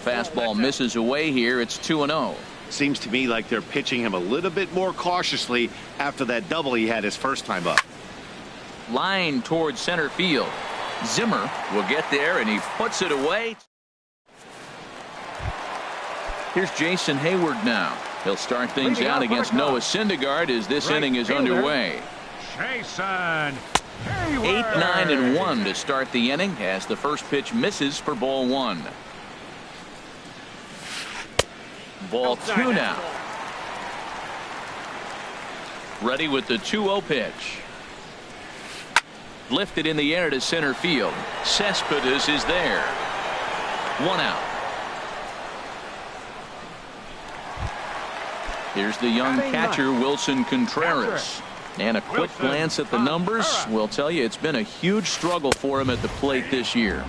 Fastball misses away here. It's 2-0. Seems to me like they're pitching him a little bit more cautiously after that double he had his first time up. Line towards center field. Zimmer will get there, and he puts it away. Here's Jason Hayward now. He'll start things out against Noah Syndergaard as this inning is underway. Jason 8-9-1 to start the inning as the first pitch misses for ball 1. Ball 2 now. Ready with the 2-0 pitch. Lifted in the air to center field. Cespedes is there. 1 out. Here's the young catcher Wilson Contreras. And a quick glance at the numbers will tell you it's been a huge struggle for him at the plate this year.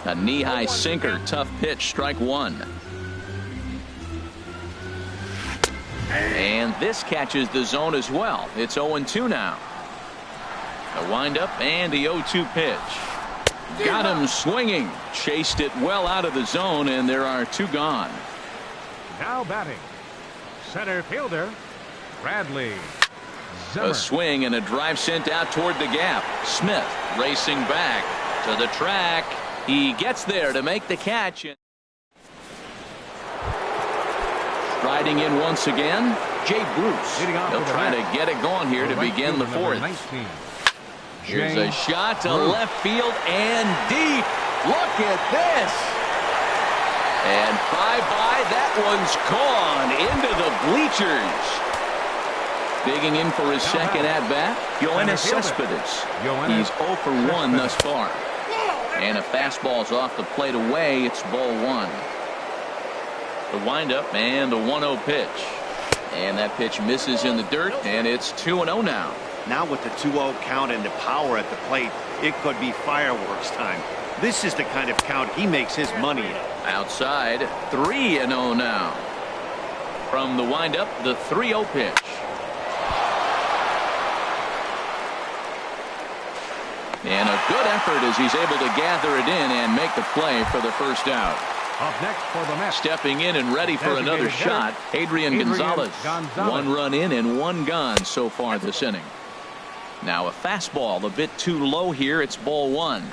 A knee-high sinker, tough pitch, strike one. And this catches the zone as well. It's 0-2 now. A windup and the 0-2 pitch. Got him swinging. Chased it well out of the zone, and there are two gone. Now batting, center fielder, Bradley Zimmer. A swing and a drive sent out toward the gap. Smith racing back to the track. He gets there to make the catch. Striding in once again, Jay Bruce. He'll try to get it going here to begin the fourth. Here's a shot to left field and deep. Look at this. And bye-bye, that one's gone into the bleachers. Digging in for his second at-bat, Yoenis Cespedes. He's 0 for 1 thus far. And a fastball's off the plate away. It's ball one. The windup and the 1-0 pitch. And that pitch misses in the dirt, and it's 2-0 now. Now with the 2-0 count and the power at the plate, it could be fireworks time. This is the kind of count he makes his money in. Outside, 3-0 now. From the windup, the 3-0 pitch. And a good effort as he's able to gather it in and make the play for the first out. Up next for the Mets. Stepping in and ready for another shot, Adrian Gonzalez. 1 run in and 1 gone so far this inning. Now a fastball a bit too low here. It's ball one.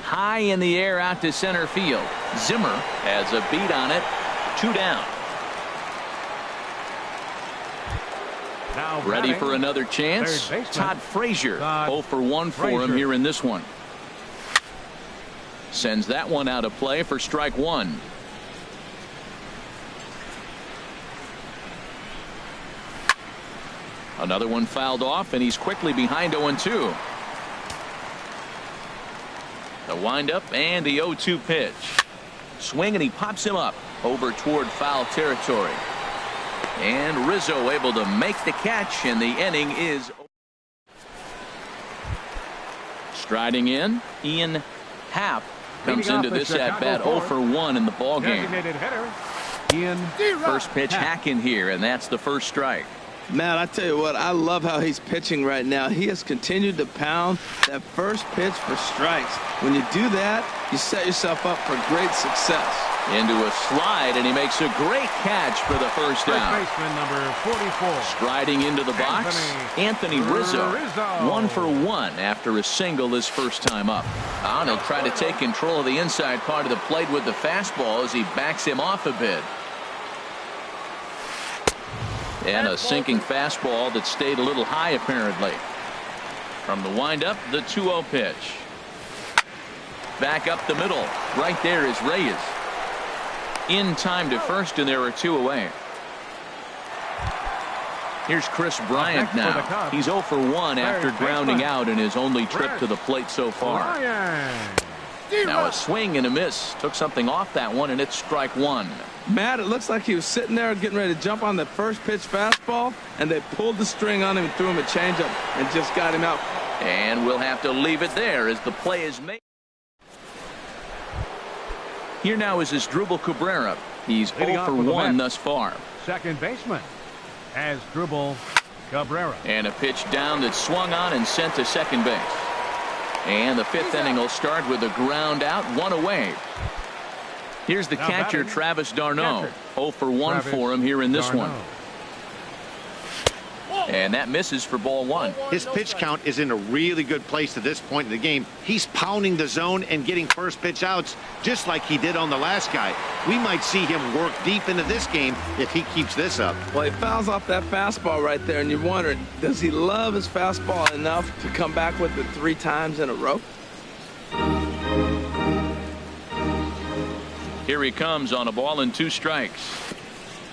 High in the air out to center field. Zimmer has a beat on it. 2 down. Now ready for another chance. Todd Frazier. 0 for 1 for him here in this one. Sends that one out of play for strike one. Another one fouled off, and he's quickly behind 0-2. The windup and the 0-2 pitch. Swing, and he pops him up over toward foul territory. And Rizzo able to make the catch, and the inning is striding in. Ian Happ comes into this at bat 0 for 1 in the ball game. First pitch hack in here, and that's the first strike. Matt, I tell you what, I love how he's pitching right now. He has continued to pound that first pitch for strikes. When you do that, you set yourself up for great success. Into a slide, and he makes a great catch for the first out. Baseman number 44. Striding into the box, Anthony Rizzo. 1 for 1 after a single his first time up. And he'll try to take control of the inside part of the plate with the fastball as he backs him off a bit. And a sinking fastball that stayed a little high apparently. From the windup, the 2-0 pitch. Back up the middle. Right there is Reyes. In time to first, and there are 2 away. Here's Chris Bryant now. He's 0 for 1 after grounding out in his only trip to the plate so far. Now a swing and a miss. Took something off that one, and it's strike one. Matt, it looks like he was sitting there getting ready to jump on the first pitch fastball, and they pulled the string on him and threw him a changeup and just got him out. And we'll have to leave it there as the play is made. Here now is Asdrubal Cabrera. He's 0 for 1 thus far. Second baseman, Asdrubal Cabrera. And a pitch down that swung on and sent to second base. And the 5th inning will start with a ground out, 1 away. Here's the catcher, Travis d'Arnaud. 0 for 1 for him here in this one. And that misses for ball one. His pitch count is in a really good place at this point in the game. He's pounding the zone and getting first pitch outs just like he did on the last guy. We might see him work deep into this game if he keeps this up. Well, he fouls off that fastball right there, and you're wondering, does he love his fastball enough to come back with it 3 times in a row? Here he comes on a ball and 2 strikes.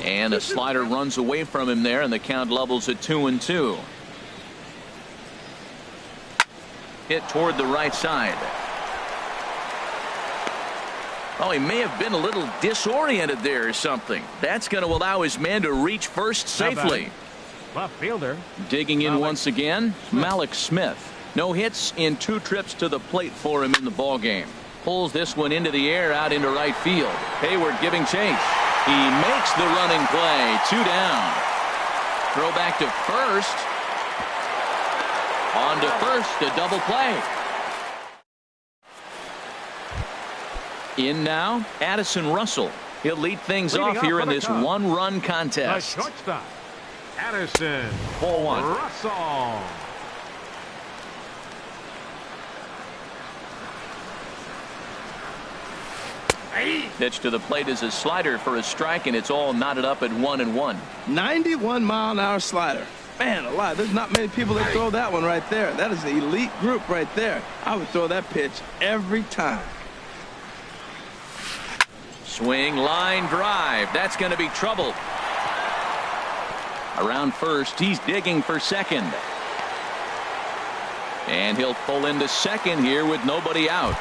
And a slider runs away from him there, and the count levels at 2-2. Hit toward the right side. Oh, he may have been a little disoriented there or something. That's going to allow his man to reach first safely. Left fielder. Digging in once again, Malik Smith. No hits in 2 trips to the plate for him in the ball game. Pulls this one into the air out into right field. Hayward giving chase. He makes the running play. 2 down. Throw back to first. On to first, a double play. In now, Addison Russell. He'll lead things off here in this 1-run contest. The shortstop, Addison Ball 1. Russell. Pitch to the plate is a slider for a strike, and it's all knotted up at 1-1. 91-mile-an-hour slider. Man alive, there's not many people that throw that one right there. That is an elite group right there. I would throw that pitch every time. Swing, line drive. That's going to be trouble. Around first, he's digging for second. And he'll pull into second here with nobody out.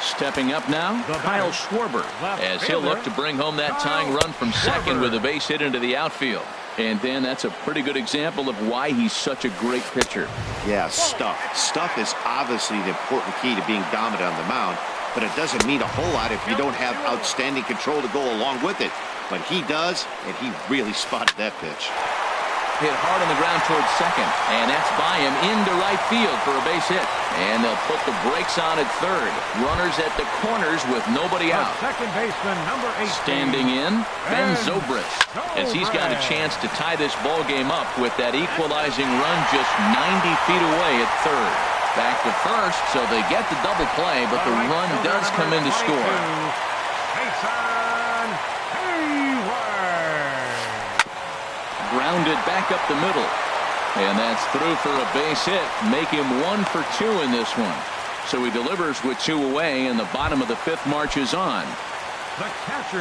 Stepping up now, Kyle Schwarber, as he'll look to bring home that tying run from second with a base hit into the outfield. And Dan, that's a pretty good example of why he's such a great pitcher. Yeah, stuff. Stuff is obviously the important key to being dominant on the mound, but it doesn't mean a whole lot if you don't have outstanding control to go along with it. But he does, and he really spotted that pitch. Hit hard on the ground towards second, and that's by him into right field for a base hit. And they'll put the brakes on at third. Runners at the corners with nobody out. Second baseman, number 18. Standing in, Ben Zobrist, as he's got a chance to tie this ball game up with that equalizing run just 90 feet away at third. Back to first, so they get the double play, but the run does come in to score. Grounded back up the middle. And that's through for a base hit. Make him 1 for 2 in this one. So he delivers with 2 away, and the bottom of the 5th marches on.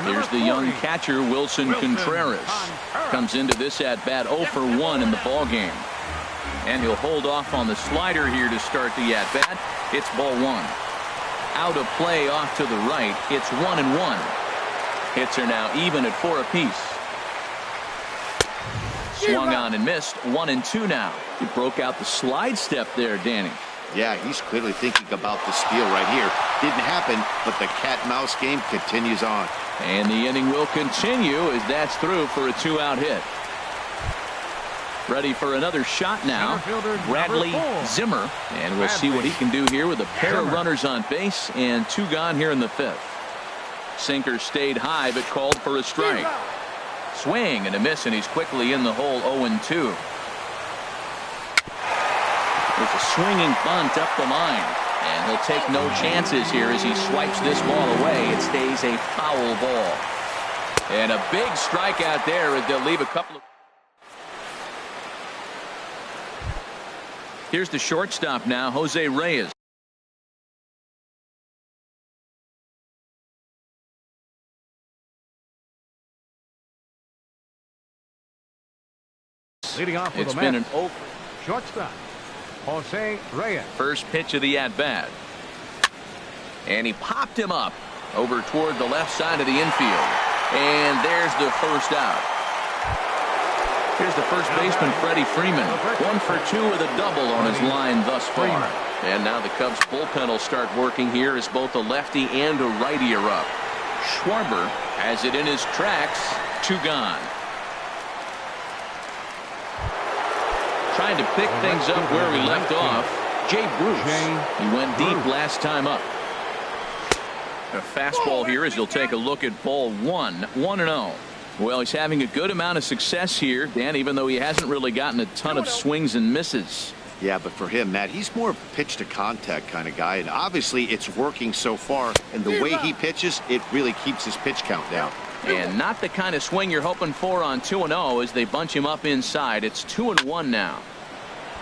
Here's the young catcher, Wilson Contreras. Comes into this at-bat 0 for 1 in the ball game. And he'll hold off on the slider here to start the at-bat. It's ball 1. Out of play off to the right. It's 1-1. Hits are now even at 4 apiece. Swung on and missed. 1-2 now. He broke out the slide step there, Danny. Yeah, he's clearly thinking about the steal right here. Didn't happen, but the cat-mouse game continues on. And the inning will continue as that's through for a 2-out hit. Ready for another shot now. Bradley Zimmer. And we'll see what he can do here with a pair of runners on base and 2 gone here in the 5th. Sinker stayed high but called for a strike. Swing and a miss, and he's quickly in the hole. 0-2. There's a swinging bunt up the line, and he'll take no chances here as he swipes this ball away. It stays a foul ball. And a big strikeout there as they'll leave a couple of... Here's the shortstop now, Jose Reyes. Leading off with It's been an over. Shortstop, Jose Reyes. First pitch of the at-bat. And he popped him up over toward the left side of the infield. And there's the first out. Here's the first baseman, Freddie Freeman. 1 for 2 with a double on his line thus far. And now the Cubs bullpen will start working here as both a lefty and a righty are up. Schwarber has it in his tracks. 2 gone. Trying to pick things up where we left off. Jay Bruce. He went deep last time up. A fastball here as he'll take a look at ball 1. 1-0. Well, he's having a good amount of success here, Dan, even though he hasn't really gotten a ton of swings and misses. Yeah, but for him, Matt, he's more pitch to contact kind of guy, and obviously it's working so far, and the way he pitches, it really keeps his pitch count down. And not the kind of swing you're hoping for on 2-0 as they bunch him up inside. It's 2-1 now.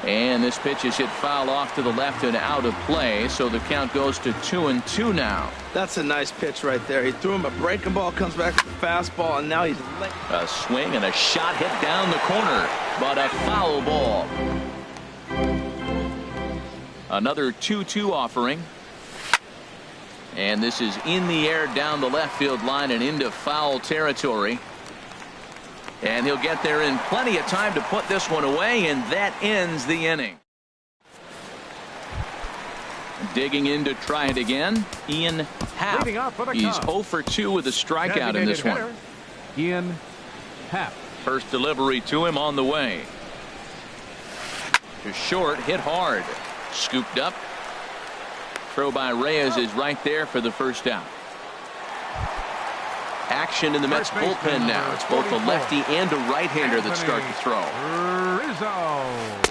And this pitch is hit foul off to the left and out of play, so the count goes to 2-2 now. That's a nice pitch right there. He threw him a breaking ball, comes back with the fastball, and now he's... A swing and a shot hit down the corner, but a foul ball. Another 2-2 offering. And this is in the air down the left field line and into foul territory. And he'll get there in plenty of time to put this one away, and that ends the inning. Digging in to try it again, Ian Happ. He's 0 for 2 with a strikeout in this one. Ian Happ. First delivery to him on the way. To short, hit hard. Scooped up. Throw by Reyes is right there for the first out. Action in the Mets bullpen now. It's both a lefty and a right-hander that start to throw.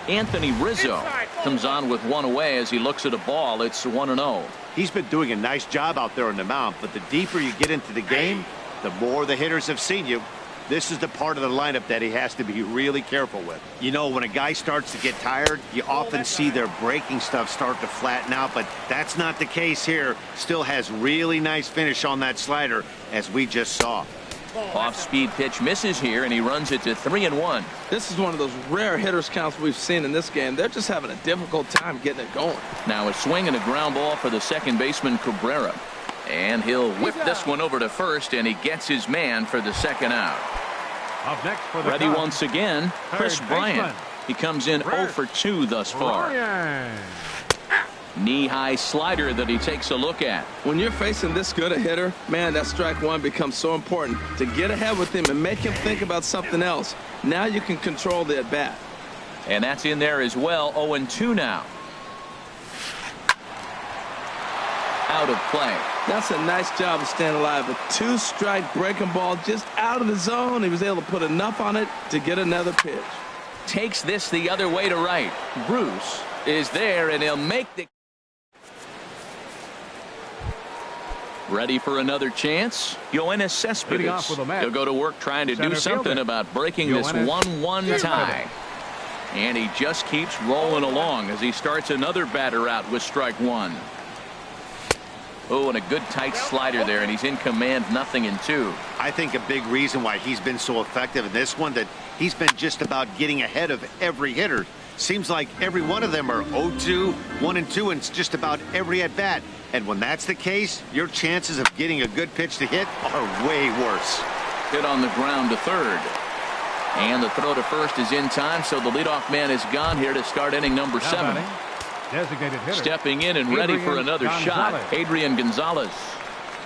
Anthony Rizzo comes on with one away as he looks at a ball. It's 1-0. He's been doing a nice job out there on the mound, but the deeper you get into the game, the more the hitters have seen you. This is the part of the lineup that he has to be really careful with. You know, when a guy starts to get tired, you often see their breaking stuff start to flatten out, but that's not the case here. Still has really nice finish on that slider, as we just saw. Off-speed pitch misses here, and he runs it to 3-1. This is one of those rare hitters counts we've seen in this game. They're just having a difficult time getting it going. Now a swing and a ground ball for the second baseman, Cabrera. And he'll whip this one over to first, and he gets his man for the second out. Up next for the Ready count, once again, Chris Bryant. He comes in 0 for 2 thus far. Knee-high slider that he takes a look at. When you're facing this good a hitter, man, that strike one becomes so important to get ahead with him and make him think about something else. Now you can control the at-bat. And that's in there as well. 0-2 now. Out of play. That's a nice job of staying alive. A two-strike breaking ball just out of the zone. He was able to put enough on it to get another pitch. Takes this the other way to right. Bruce is there, and he'll make the... Ready for another chance? Yoenis Cespedes. He'll go to work trying to do something about breaking this 1-1 tie. And he just keeps rolling along as he starts another batter out with strike one. Oh, and a good tight slider there, and he's in command, 0-2. I think a big reason why he's been so effective in this one, that he's been just about getting ahead of every hitter. Seems like every one of them are 0-2, 1-2, and just about every at-bat. And when that's the case, your chances of getting a good pitch to hit are way worse. Hit on the ground to third. And the throw to first is in time, so the leadoff man is gone here to start inning number 7. Designated hitter. Stepping in and ready for another shot, Adrian Gonzalez.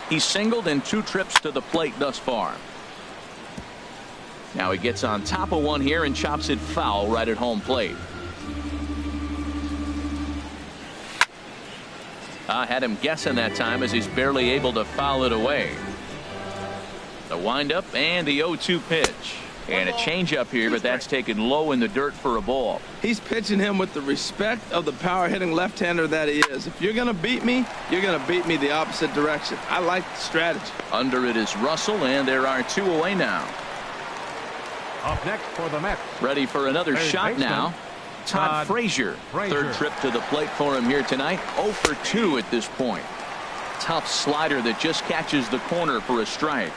He's singled in 2 trips to the plate thus far. Now he gets on top of one here and chops it foul right at home plate. I had him guessing that time as he's barely able to foul it away. The windup and the 0-2 pitch. And a changeup here, but that's taken low in the dirt for a ball. He's pitching him with the respect of the power-hitting left-hander that he is. If you're going to beat me, you're going to beat me the opposite direction. I like the strategy. Under it is Russell, and there are 2 away now. Up next for the Mets. Ready for another shot now. Todd Frazier. Third trip to the plate for him here tonight. 0 for 2 at this point. Tough slider that just catches the corner for a strike.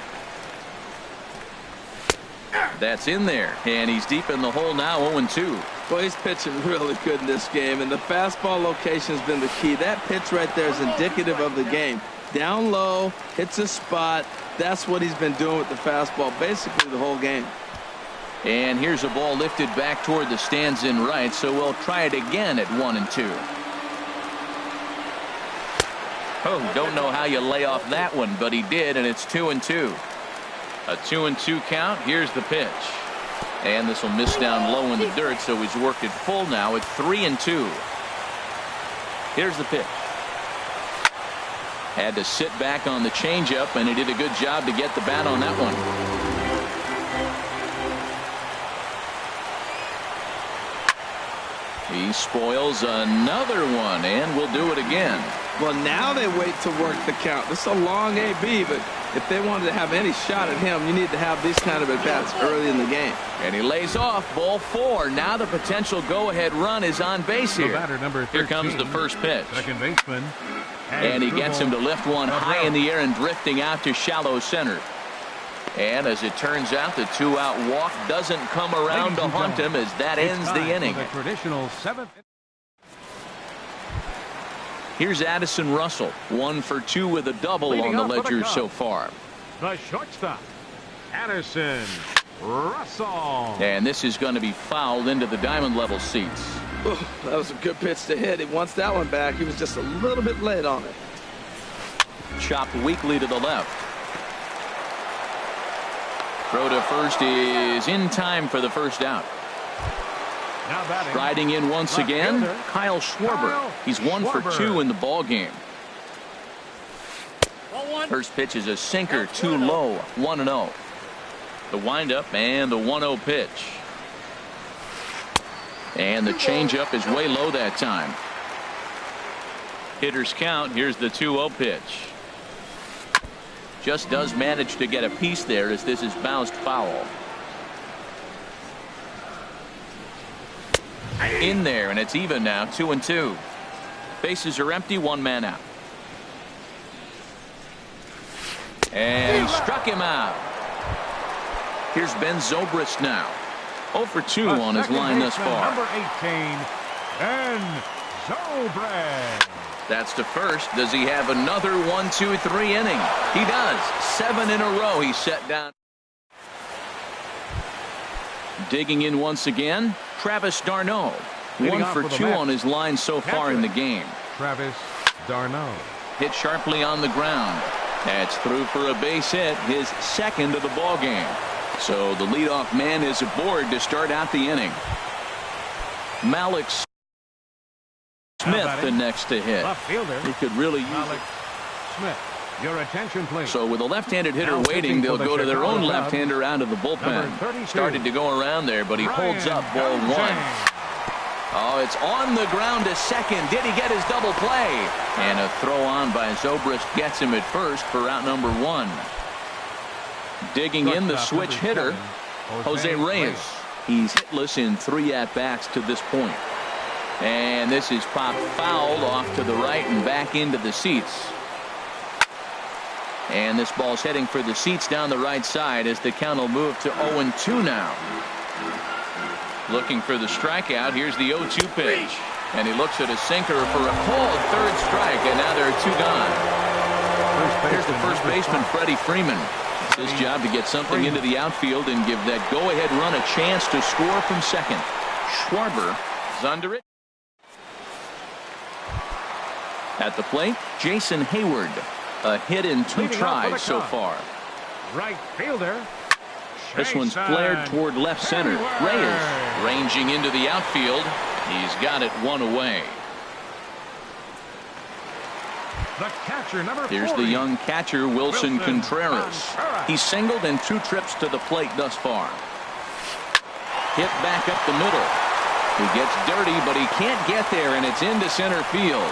That's in there, and he's deep in the hole now, 0-2. Well, he's pitching really good in this game, and the fastball location has been the key. That pitch right there is indicative of the game. Down low, hits a spot. That's what he's been doing with the fastball basically the whole game. And here's a ball lifted back toward the stands in right, so we'll try it again at 1-2. Oh, don't know how you lay off that one, but he did, and it's 2-2. A 2-2 count. Here's the pitch. And this will miss down low in the dirt, so he's worked it full now at 3-2. Here's the pitch. Had to sit back on the changeup, and he did a good job to get the bat on that one. He spoils another one, and will do it again. Well, now they wait to work the count. This is a long AB, but if they wanted to have any shot at him, you need to have these kind of at-bats early in the game. And he lays off, ball 4. Now the potential go-ahead run is on base here. Here comes the first pitch. Second baseman. And he gets him to lift one high in the air and drifting out to shallow center. And as it turns out, the 2-out walk doesn't come around to haunt him as that ends the inning. The traditional 7th. Here's Addison Russell, 1 for 2 with a double on the ledger so far. The shortstop, Addison Russell. And this is going to be fouled into the diamond level seats. Ooh, that was a good pitch to hit. He wants that one back. He was just a little bit late on it. Chopped weakly to the left. Throw to first is in time for the first out. Now batting. Riding in once Left again, fielder. Kyle Schwarber. Kyle He's 1 for Schwarber. 2 in the ball game. First pitch is a sinker, too low, 1-0. The windup and the 1-0 pitch. And the changeup is way low that time. Hitters count. Here's the 2-0 pitch. Just does manage to get a piece there as this is bounced foul. In there, and it's even now, 2-2. Bases are empty, 1 man out. And struck him out. Here's Ben Zobrist now. 0 for 2 on his line thus far. Number 18, Ben Zobrist. That's to first. Does he have another 1-2-3 inning? He does. 7 in a row he's set down. Digging in once again, Travis d'Arnaud. Leading 1 off for for the 2 Mets. on his line so far in the game. Travis d'Arnaud. Hit sharply on the ground. That's through for a base hit, his second of the ball game. So the leadoff man is aboard to start out the inning. Malik Smith the next to hit. Left fielder. He could really use Malik it. Smith. Your attention, please. So with a left-handed hitter Now waiting, pitching they'll for the go to their Chicago own Cubs, left-hander out of the number bullpen. 32, Started to go around there, but he holds up ball 1. Oh, it's on the ground to second. Did he get his double play? And a throw on by Zobrist gets him at first for out number 1. Digging in the switch hitter, Jose Reyes. He's hitless in 3 at-bats to this point. And this is popped foul off to the right and back into the seats. And this ball's heading for the seats down the right side as the count will move to 0-2 now. Looking for the strikeout. Here's the 0-2 pitch. And he looks at a sinker for a called third strike, and now there are 2 gone. Here's the first baseman, Freddie Freeman. It's his job to get something into the outfield and give that go-ahead run a chance to score from second. Schwarber is under it. At the plate, Jason Hayward. A hit in 2 tries so far. Right fielder. This one's flared toward left center. Reyes ranging into the outfield. He's got it 1 away. The catcher, number Here's 40. the young catcher, Wilson Contreras. He's singled in 2 trips to the plate thus far. Hit back up the middle. He gets dirty, but he can't get there, and it's into center field.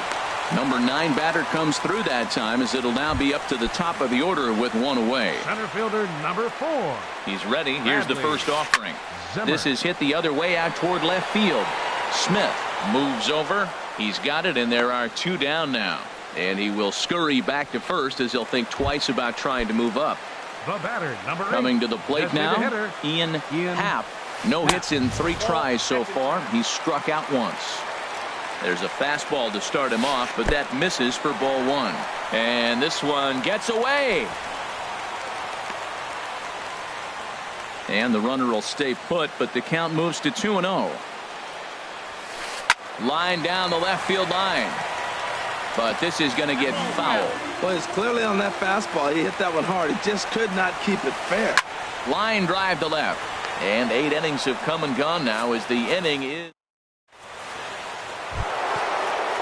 Number 9 batter comes through that time as it'll now be up to the top of the order with 1 away. Center fielder, number 4. He's ready. Here's the Bradley first offering. Zimmer. This is hit the other way out toward left field. Smith moves over. He's got it, and there are 2 down now. And he will scurry back to first as he'll think twice about trying to move up. The batter, number 8. Coming to the plate now, hitter. Ian Happ. No hits in 3 tries so far. He's struck out once. There's a fastball to start him off, but that misses for ball 1. And this one gets away. And the runner will stay put, but the count moves to 2-0. Line down the left field line. But this is going to get foul. Well, he's clearly on that fastball. He hit that one hard. He just could not keep it fair. Line drive to left. And 8 innings have come and gone now as the inning is.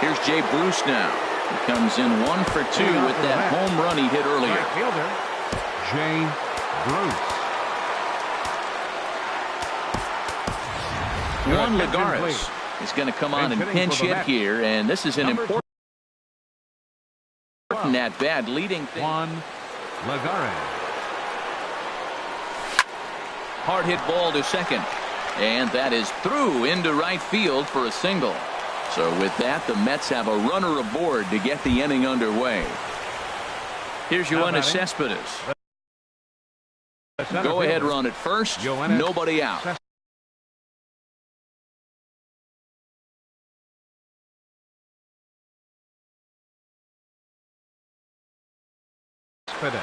Here's Jay Bruce now. He comes in 1 for 2 with that home run he hit earlier. Right fielder, Jay Bruce. Juan Lagares is going to come on and pinch hit here, and this is an important at bat leading thing. Juan Lagares. Hard hit ball to second, and that is through into right field for a single. So with that, the Mets have a runner aboard to get the inning underway. Here's Yoenis Cespedes. Go ahead run at first. Nobody out.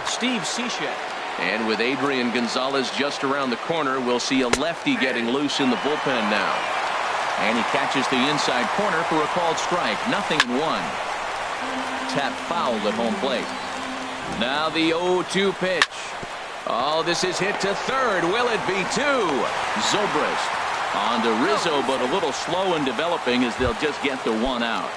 Steve Cishek And with Adrian Gonzalez just around the corner, we'll see a lefty getting loose in the bullpen now. And he catches the inside corner for a called strike. 0-1. Tap fouled at home plate. Now the 0-2 pitch. Oh, this is hit to third. Will it be two? Zobrist on to Rizzo, but a little slow in developing as they'll just get the one out.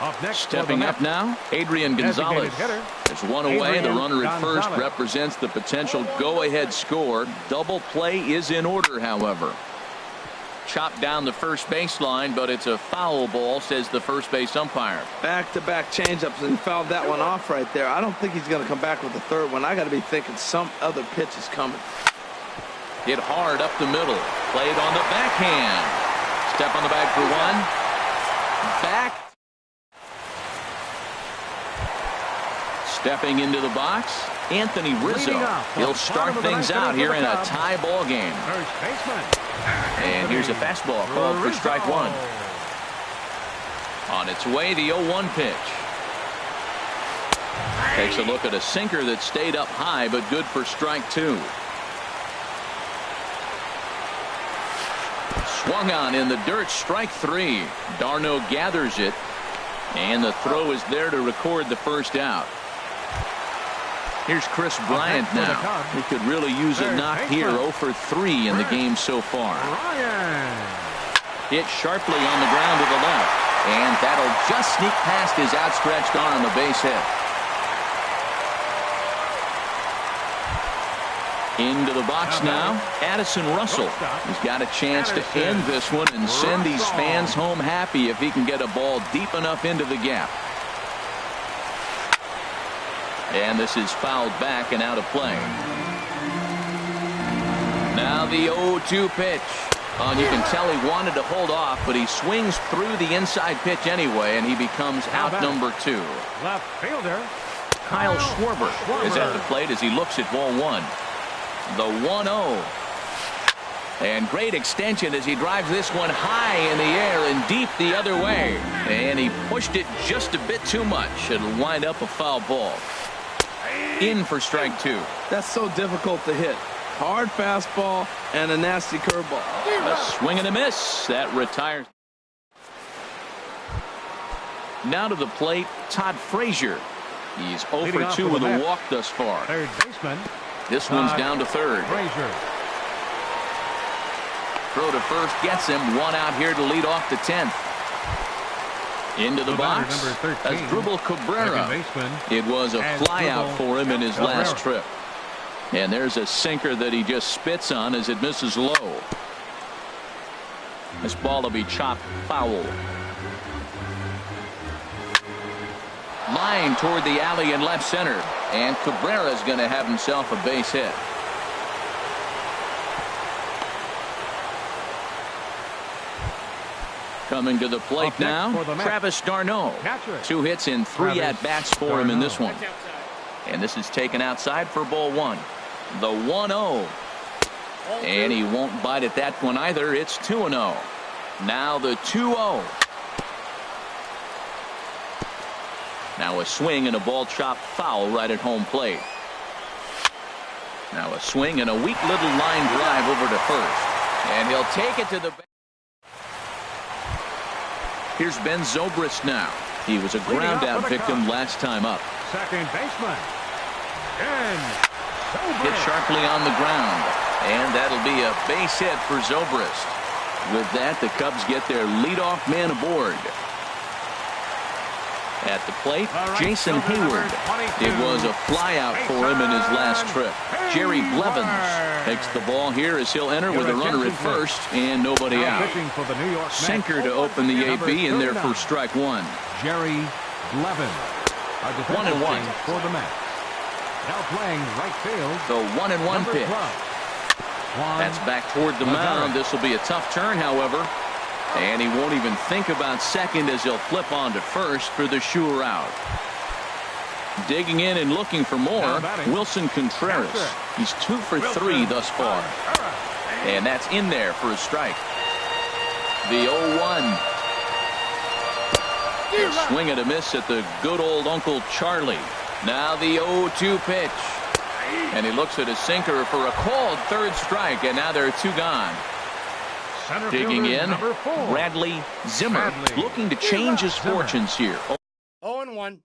Up next, stepping up now, Adrian Gonzalez. There's one away. The runner at first represents the potential go-ahead score. Double play is in order, however. Chopped down the first baseline, but it's a foul ball, says the first base umpire. Back-to-back changeups, and he fouled that one off right there. I don't think he's going to come back with the third one. I got to be thinking some other pitch is coming. Hit hard up the middle. Played on the backhand. Step on the bag for one. Back. Stepping into the box, Anthony Rizzo. He'll start things out here in a tie ball game. And here's a fastball called for strike one. On its way, the 0-1 pitch. Takes a look at a sinker that stayed up high, but good for strike two. Swung on in the dirt, strike three. Darno gathers it, and the throw is there to record the first out. Here's Chris Bryant now. He could really use a knock here. 0 for 3 in the game so far. Hit sharply on the ground to the left. And that'll just sneak past his outstretched arm, a base hit. Into the box now, Addison Russell. He's got a chance to end this one and send these fans home happy if he can get a ball deep enough into the gap. And this is fouled back and out of play. Now the 0-2 pitch. And you can tell he wanted to hold off, but he swings through the inside pitch anyway, and he becomes out number two. Left fielder Kyle Schwarber is at the plate as he looks at ball one. The 1-0. And great extension as he drives this one high in the air and deep the other way. And he pushed it just a bit too much. It'll wind up a foul ball. In for strike two. That's so difficult to hit. Hard fastball and a nasty curveball. A swing and a miss. That retires. Now to the plate, Todd Frazier. He's 0 for 2 with a walk thus far. Third baseman. This one's down to third. Frazier. Throw to first gets him. One out here to lead off the 10th. Into the box, Asdrubal Cabrera. It was a flyout for him in his last trip. And there's a sinker that he just spits on as it misses low. This ball will be chopped foul. Line toward the alley in left center. And Cabrera's going to have himself a base hit. Coming to the plate now, Travis d'Arnaud. 2 hits in 3 at-bats for him in this one. And this is taken outside for ball one. The 1-0. And he won't bite at that one either. It's 2-0. Now the 2-0. Now a swing and a ball chopped foul right at home plate. Now a swing and a weak little line drive over to first. And he'll take it to the... Here's Ben Zobrist now. He was a ground out victim last time up. Second baseman. Hit sharply on the ground. And that'll be a base hit for Zobrist. With that, the Cubs get their leadoff man aboard. At the plate, Jason Hayward. It was a flyout for him in his last trip. Jerry Blevins takes the ball here as he'll enter with a runner at first and nobody out. Sinker to open the AB in there for strike one. Jerry Blevins. 1-1 for the Mets. Now playing right field. The 1-1 pitch. That's back toward the mound. This will be a tough turn, however. And he won't even think about second as he'll flip on to first for the sure out. Digging in and looking for more, Wilson Contreras. He's 2 for 3 thus far. And that's in there for a strike. The 0-1. Swing and a miss at the good old Uncle Charlie. Now the 0-2 pitch. And he looks at his sinker for a called third strike, and now there are two gone. Center Digging fielder, in, number 4. Bradley Zimmer, looking to change his fortunes here. 0-1.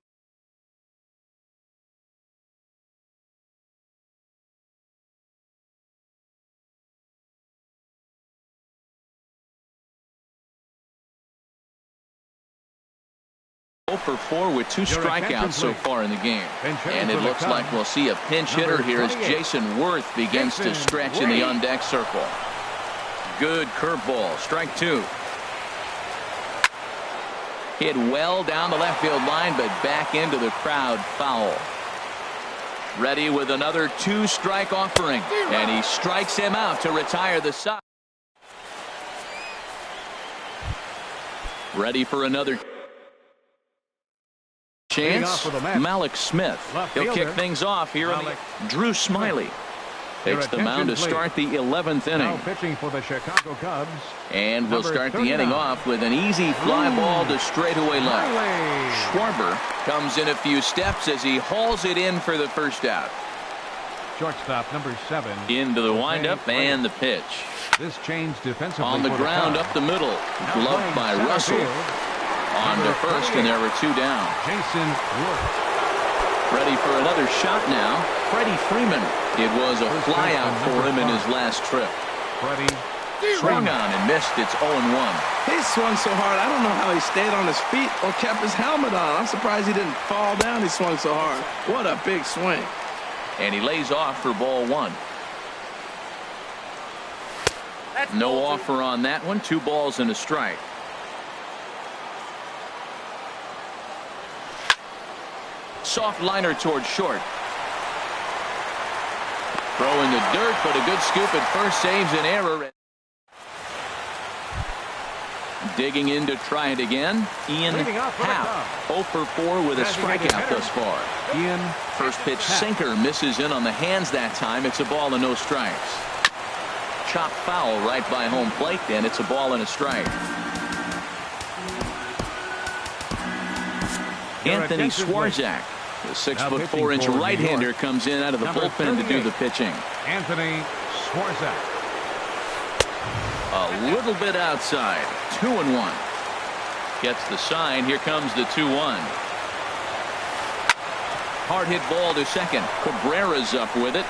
For 4 with 2 strikeouts so far in the game. And it looks like we'll see a pinch hitter here as Jason Worth begins to stretch in the on-deck circle. Good curveball, strike 2. Hit well down the left field line, but back into the crowd, foul. Ready with another 2-strike offering, and he strikes him out to retire the side. Ready for another chance. Malik Smith. He'll kick things off here. Drew Smiley takes the mound to start the 11th inning. Now pitching for the Chicago Cubs. And we'll start the inning off with an easy fly ball to straightaway left. Schwarber comes in a few steps as he hauls it in for the first out. Shortstop number 7. Into the windup and the pitch. This change defensively on the ground up the middle. Gloved by Russell. On to first, and there were 2 down. Jason Worth. Ready for another shot now. Freddie Freeman. It was a fly out for him in his last trip. Freddie swung on and missed. It's 0-1. He swung so hard, I don't know how he stayed on his feet or kept his helmet on. I'm surprised he didn't fall down. He swung so hard. What a big swing. And he lays off for ball 1. No offer on that one. 2 balls and a strike. Soft liner towards short. Throw in the dirt, but a good scoop at first saves an error. Digging in to try it again. Ian Happ. 0 for 4 with a strikeout thus far. Ian first pitch sinker misses in on the hands that time. It's a ball and no strikes. Chop foul right by home plate, and it's a ball and a strike. Anthony Swarzak, the 6'4" right-hander, comes in out of the bullpen to do the pitching. Anthony Swarzak. A little bit outside. 2-1. Gets the sign. Here comes the 2-1. Hard hit ball to second. Cabrera's up with it.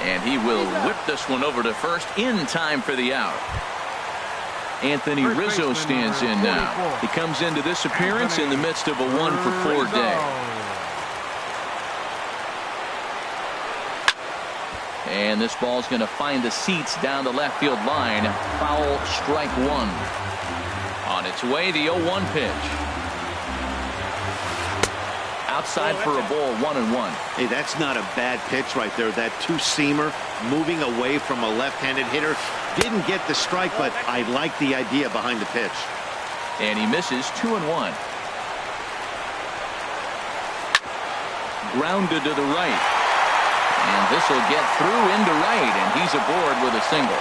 And he will whip this one over to first in time for the out. Anthony Rizzo stands in now. He comes into this appearance in the midst of a 1 for 4 day. And this ball's going to find the seats down the left field line. Foul, strike 1. On its way, the 0-1 pitch. Outside for a ball, 1-1. Hey, that's not a bad pitch right there. That 2-seamer moving away from a left-handed hitter. Didn't get the strike, but I like the idea behind the pitch. And he misses. 2-1. Grounded to the right. And this will get through into right, and he's aboard with a single.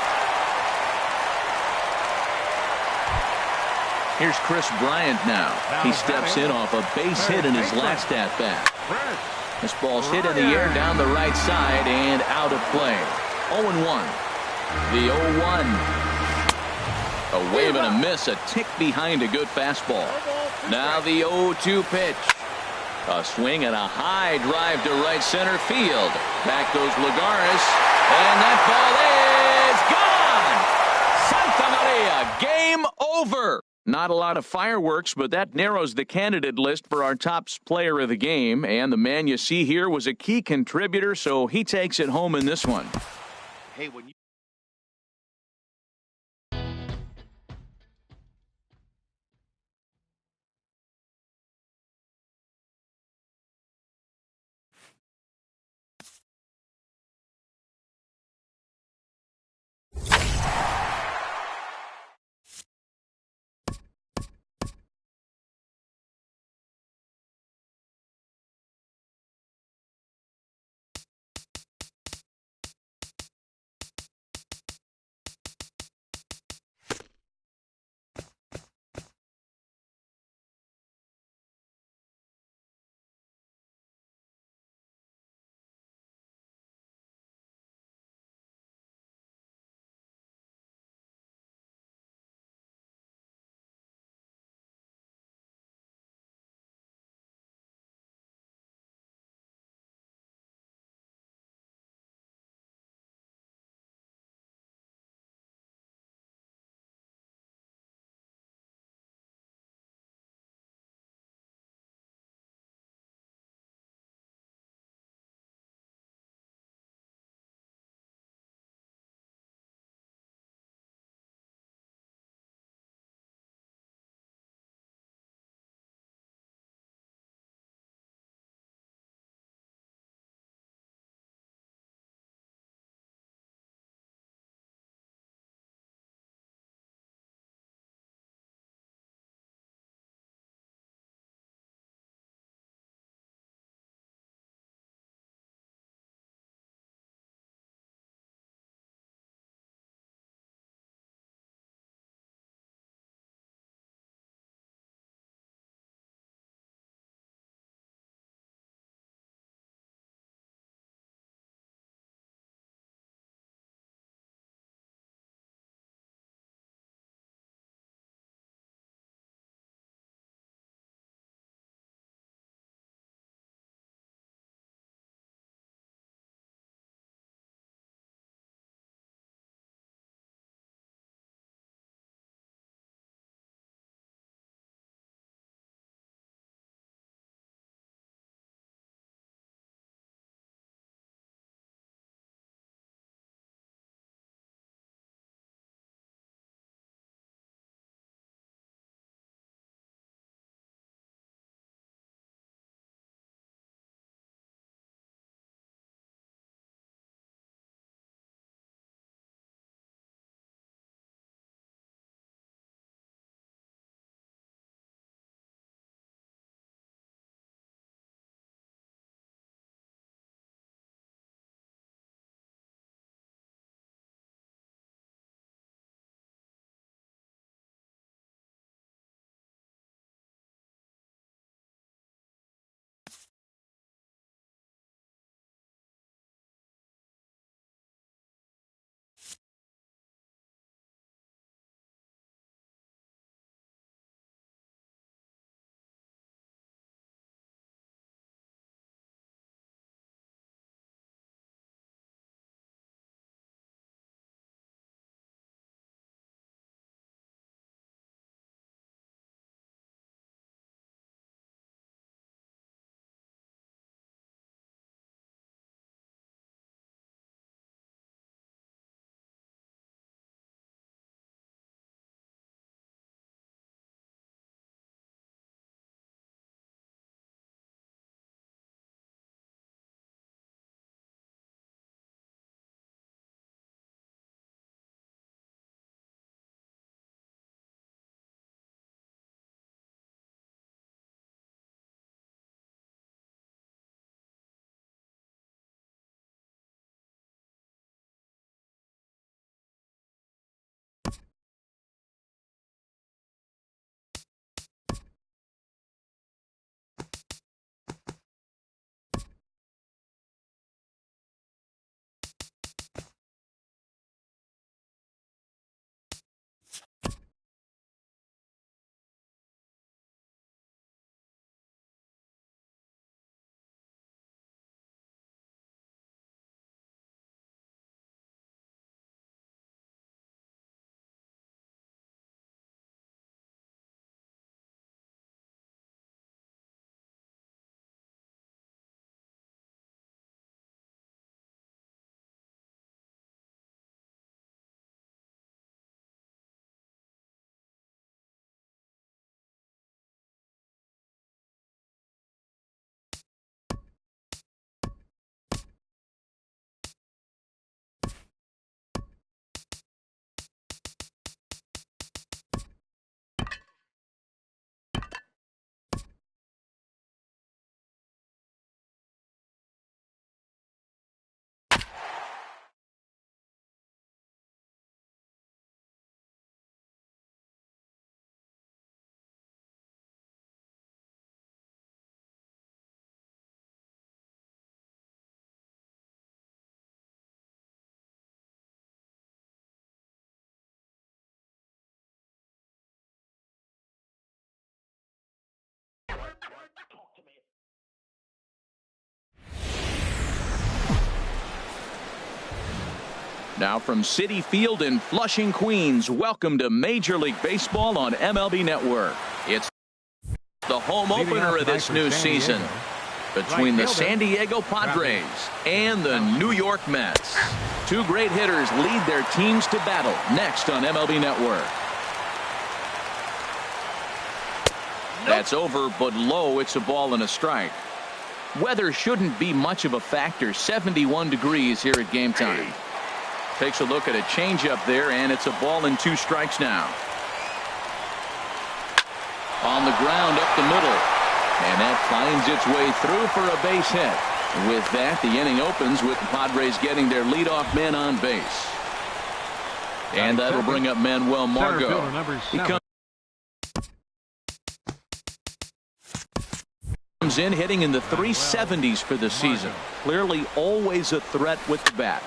Here's Chris Bryant now. He steps in off a base hit in his last at-bat. This ball's hit in the air down the right side and out of play. 0-1. The 0-1. A wave and a miss, a tick behind a good fastball. Now the 0-2 pitch. A swing and a high drive to right center field. Back goes Lagares, and that ball is gone. Santa Maria, game over. Not a lot of fireworks, but that narrows the candidate list for our top player of the game. And the man you see here was a key contributor, so he takes it home in this one. Hey, when you Now from Citi Field in Flushing, Queens, welcome to Major League Baseball on MLB Network. It's the home opener of this new season between the San Diego Padres and the New York Mets. Two great hitters lead their teams to battle next on MLB Network. That's over, but low. It's a ball and a strike. Weather shouldn't be much of a factor. 71 degrees here at game time. Takes a look at a changeup there, and it's a ball and 2 strikes now. On the ground up the middle, and that finds its way through for a base hit. With that, the inning opens with the Padres getting their leadoff man on base, and that'll bring up Manuel Margot. He comes in hitting in the 370s for the season. Clearly always a threat with the bat.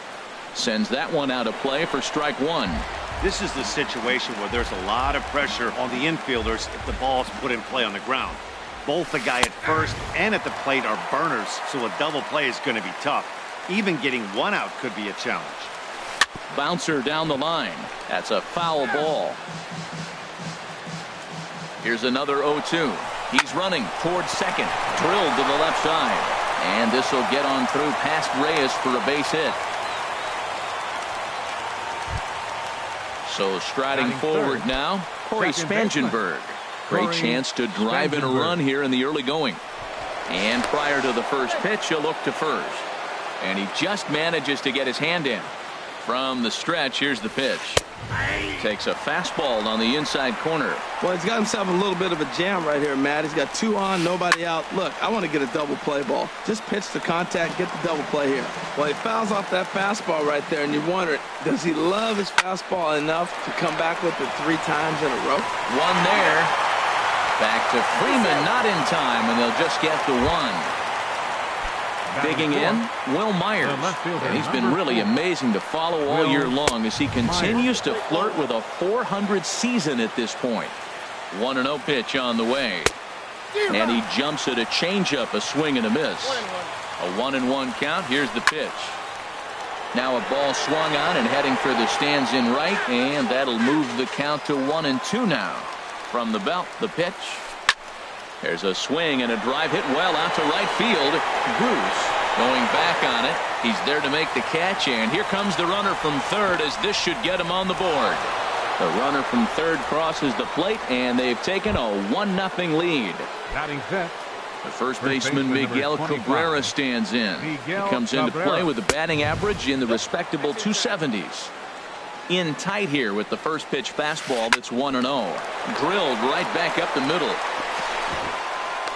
Sends that one out of play for strike 1. This is the situation where there's a lot of pressure on the infielders if the ball's put in play on the ground. Both the guy at first and at the plate are burners, so a double play is going to be tough. Even getting one out could be a challenge. Bouncer down the line. That's a foul ball. Here's another 0-2. He's running towards second. Drilled to the left side. And this will get on through past Reyes for a base hit. So striding forward now, Corey Spangenberg. Great chance to drive in a run here in the early going. And prior to the first pitch, he'll look to first. And he just manages to get his hand in. From the stretch, here's the pitch. Takes a fastball on the inside corner. Well, he's got himself a little bit of a jam right here, Matt. He's got 2 on, nobody out. Look, I want to get a double play ball. Just pitch the contact, get the double play here. Well, he fouls off that fastball right there, and you wonder, does he love his fastball enough to come back with it 3 times in a row? One there. Back to Freeman, not in time, and they'll just get the 1. Digging in, Will Myers. And he's been really amazing to follow all year long as he continues to flirt with a .400 season at this point. 1-0 pitch on the way. And he jumps at a changeup, a swing and a miss. A 1-1 count. Here's the pitch. Now a ball swung on and heading for the stands in right, and that'll move the count to 1-2 now. From the belt, the pitch. There's a swing and a drive hit well out to right field. Bruce going back on it. He's there to make the catch, and here comes the runner from third as this should get him on the board. The runner from third crosses the plate, and they've taken a 1-0 lead. Batting fifth. The first baseman Miguel Cabrera stands in. He comes into play with a batting average in the respectable 270s. In tight here with the first pitch fastball that's 1-0. Drilled right back up the middle.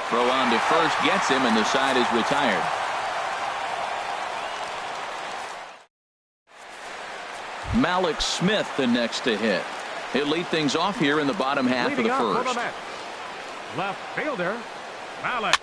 Throw on to first gets him, and the side is retired. Malik Smith the next to hit. He'll lead things off here in the bottom half of the first. Left fielder, Malik.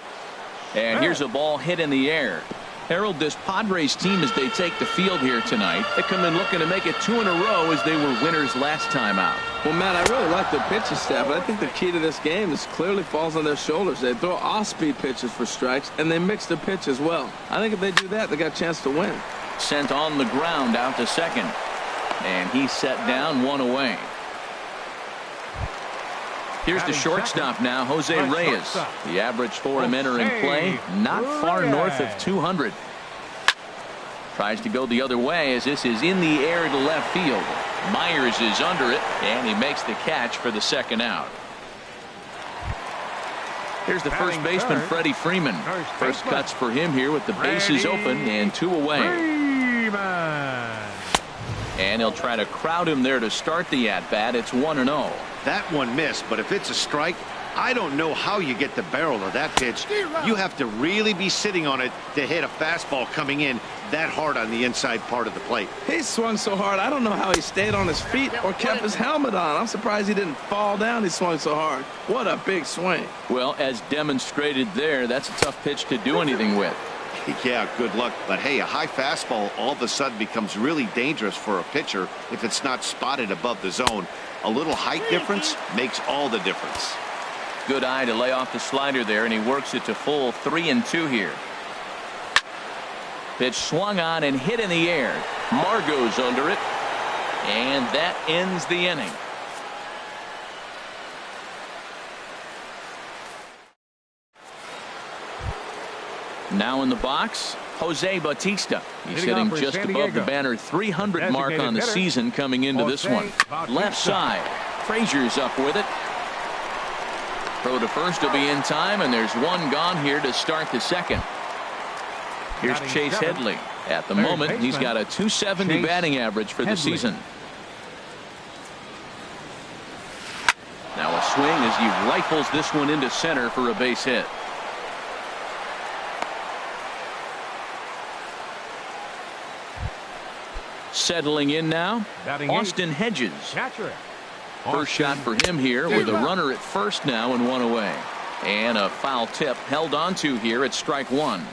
And here's a ball hit in the air. Harold, this Padres team, as they take the field here tonight, they come in looking to make it 2 in a row as they were winners last time out. Well, Matt, I really like their pitching staff, but I think the key to this game is clearly falls on their shoulders. They throw off-speed pitches for strikes, and they mix their pitch as well. I think if they do that, they got a chance to win. Sent on the ground out to second. And he's set down, 1 away. Here's the shortstop now, Jose Reyes. The average for him entering play, not far north of 200. Tries to go the other way as this is in the air to left field. Myers is under it, and he makes the catch for the second out. Here's the first baseman, Freddie Freeman. First cuts for him here with the bases open and 2 away. And he'll try to crowd him there to start the at-bat. It's 1-0. That one missed, but if it's a strike, I don't know how you get the barrel of that pitch. You have to really be sitting on it to hit a fastball coming in that hard on the inside part of the plate. He swung so hard, I don't know how he stayed on his feet or kept his helmet on. I'm surprised he didn't fall down. He swung so hard. What a big swing. Well, as demonstrated there, that's a tough pitch to do anything with. Yeah, good luck. But hey, a high fastball all of a sudden becomes really dangerous for a pitcher if it's not spotted above the zone. A little height difference makes all the difference. Good eye to lay off the slider there, and he works it to full 3-2 here. Pitch swung on and hit in the air. Margot's under it. And that ends the inning. Now in the box, Jose Bautista. He's hitting just above the banner 300 mark on the season coming into this one. Left side. Frazier's up with it. Throw to first will be in time, and there's one gone here to start the second. Here's Chase Headley. At the moment, he's got a .270 batting average for the season. Now a swing as he rifles this one into center for a base hit. Settling in now, Austin Hedges. First shot for him here with a runner at first now and one away. And a foul tip held onto here at strike one.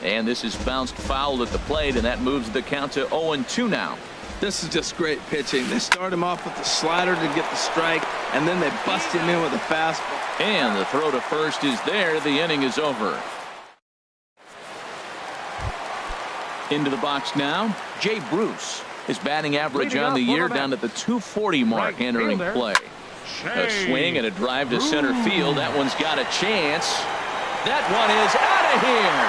And this is bounced foul at the plate, and that moves the count to 0-2 now. This is just great pitching. They start him off with the slider to get the strike, and then they bust him in with a fastball. And the throw to first is there. The inning is over. Into the box now, Jay Bruce. His batting average on the year down at the .240 mark entering play. A swing and a drive to center field. That one's got a chance. That one is out of here.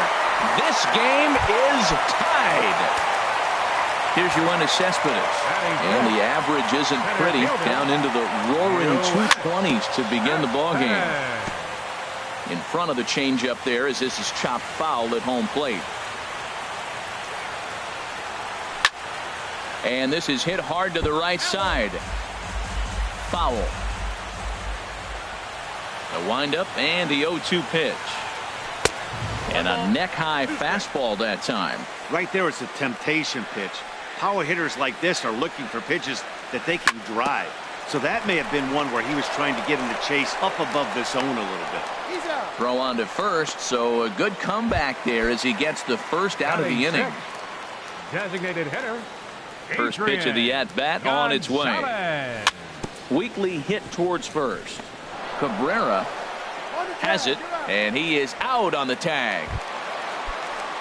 This game is tied. Here's Yoenis Cespedes. And the average isn't pretty. Down into the roaring 220s to begin the ballgame. In front of the changeup there as this is chopped foul at home plate. And this is hit hard to the right side. Foul. The windup and the 0-2 pitch. And a neck-high fastball that time. Right there, it's a temptation pitch. Power hitters like this are looking for pitches that they can drive. So that may have been one where he was trying to get him to chase up above the zone a little bit. Throw on to first, so a good comeback there as he gets the first out of the inning. Designated hitter. First pitch of the at-bat on its way. Weakly hit towards first. Cabrera has it, and he is out on the tag.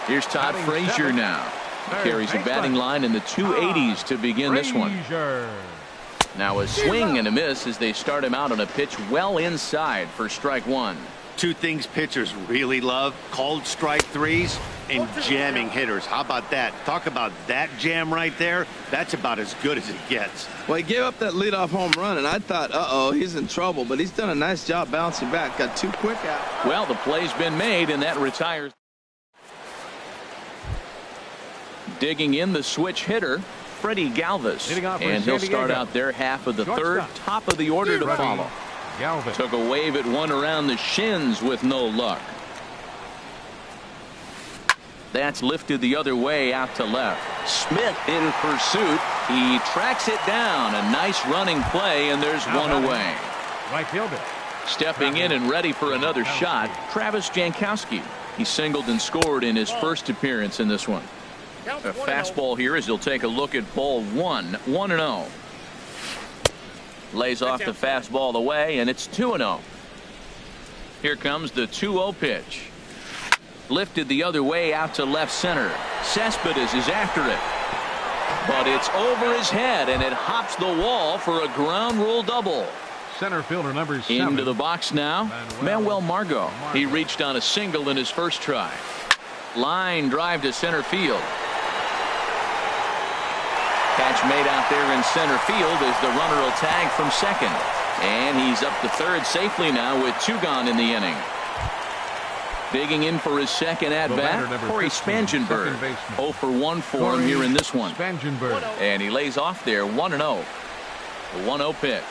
Here's Todd Frazier now. He carries a batting line in the 280s to begin this one. Now a swing and a miss as they start him out on a pitch well inside for strike one. Two things pitchers really love: called strike threes and jamming hitters. How about that? Talk about that jam right there. That's about as good as it gets. Well, he gave up that leadoff home run, and I thought, uh-oh, he's in trouble. But he's done a nice job bouncing back. Got too quick out. Well, the play's been made, and that retires. Digging in the switch hitter, Freddie Galvis. And he'll start out their half of the third, top of the order to follow. Took a wave at one around the shins with no luck. That's lifted the other way out to left. Smith in pursuit. He tracks it down. A nice running play, and there's one away. Right fielder. Stepping in and ready for another shot, Travis Jankowski. He singled and scored in his first appearance in this one. A fastball here as he'll take a look at ball one. 1-0. Lays off the fastball away, and it's 2-0. Here comes the 2-0 pitch. Lifted the other way out to left center. Cespedes is after it. But it's over his head, and it hops the wall for a ground rule double. Center fielder number 7. Into the box now, Manuel Margot. He reached on a single in his first try. Line drive to center field. Catch made out there in center field as the runner will tag from second. And he's up to third safely now with 2 gone in the inning. Digging in for his second at-bat, Corey Spangenberg. 0 for 1 for him here in this one. And he lays off there 1-0. The 1-0 pitch.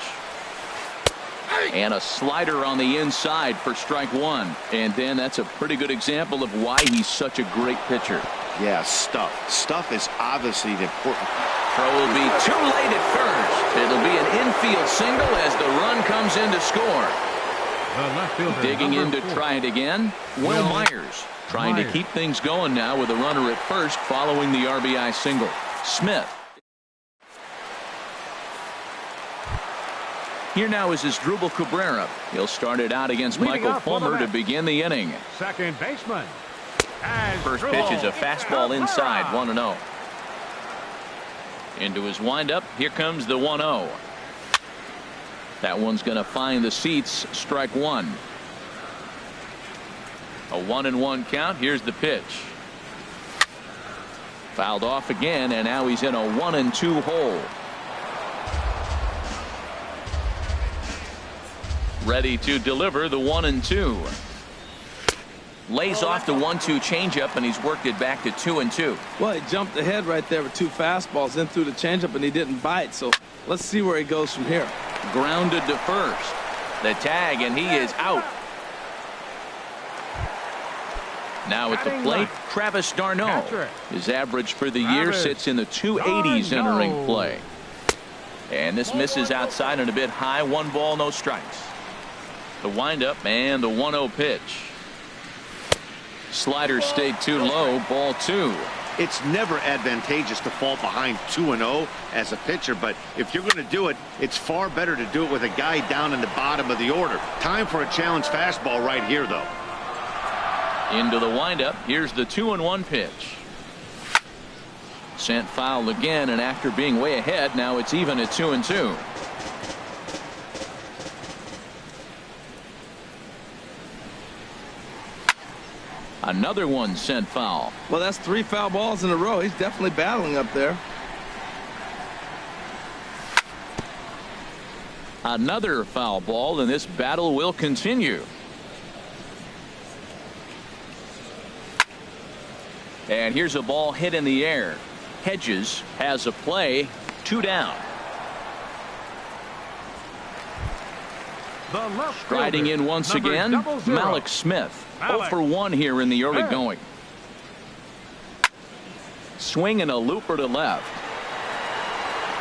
And a slider on the inside for strike one. And then that's a pretty good example of why he's such a great pitcher. Yeah, stuff. Stuff is obviously the important. Throw will be too late at first. It'll be an infield single as the run comes in to score. Digging in to try it again, Will Myers. Trying to keep things going now with a runner at first following the RBI single. Smith. Here now is Asdrubal Cabrera. He'll start it out against Michael Fulmer to begin the inning. Second baseman. First pitch is a fastball inside, 1-0. Into his windup. Here comes the 1-0. That one's going to find the seats. Strike one. A 1-1 count. Here's the pitch. Fouled off again, and now he's in a 1-2 hole. Ready to deliver the 1-2. Lays off the 1-2 changeup, and he's worked it back to 2-2. Well, he jumped ahead right there with two fastballs, then threw the changeup, and he didn't bite. So let's see where he goes from here. Grounded to first. The tag, and he is out. Now at the plate, Travis d'Arnaud. His average for the year sits in the 280s entering play. And this misses outside and a bit high. 1 ball, no strikes. The windup and the 1-0 pitch. Slider stayed too low. Ball 2. It's never advantageous to fall behind 2-0 as a pitcher, but if you're going to do it, it's far better to do it with a guy down in the bottom of the order. Time for a challenge fastball right here, though. Into the windup. Here's the 2-1 pitch. Sent foul again, and after being way ahead, now it's even at 2-2. Another one sent foul. Well, that's 3 foul balls in a row. He's definitely battling up there. Another foul ball, and this battle will continue. And here's a ball hit in the air. Hedges has a play. 2 down. Striding in once again, Malik Smith. 0 for 1 here in the early going. Swing and a looper to left.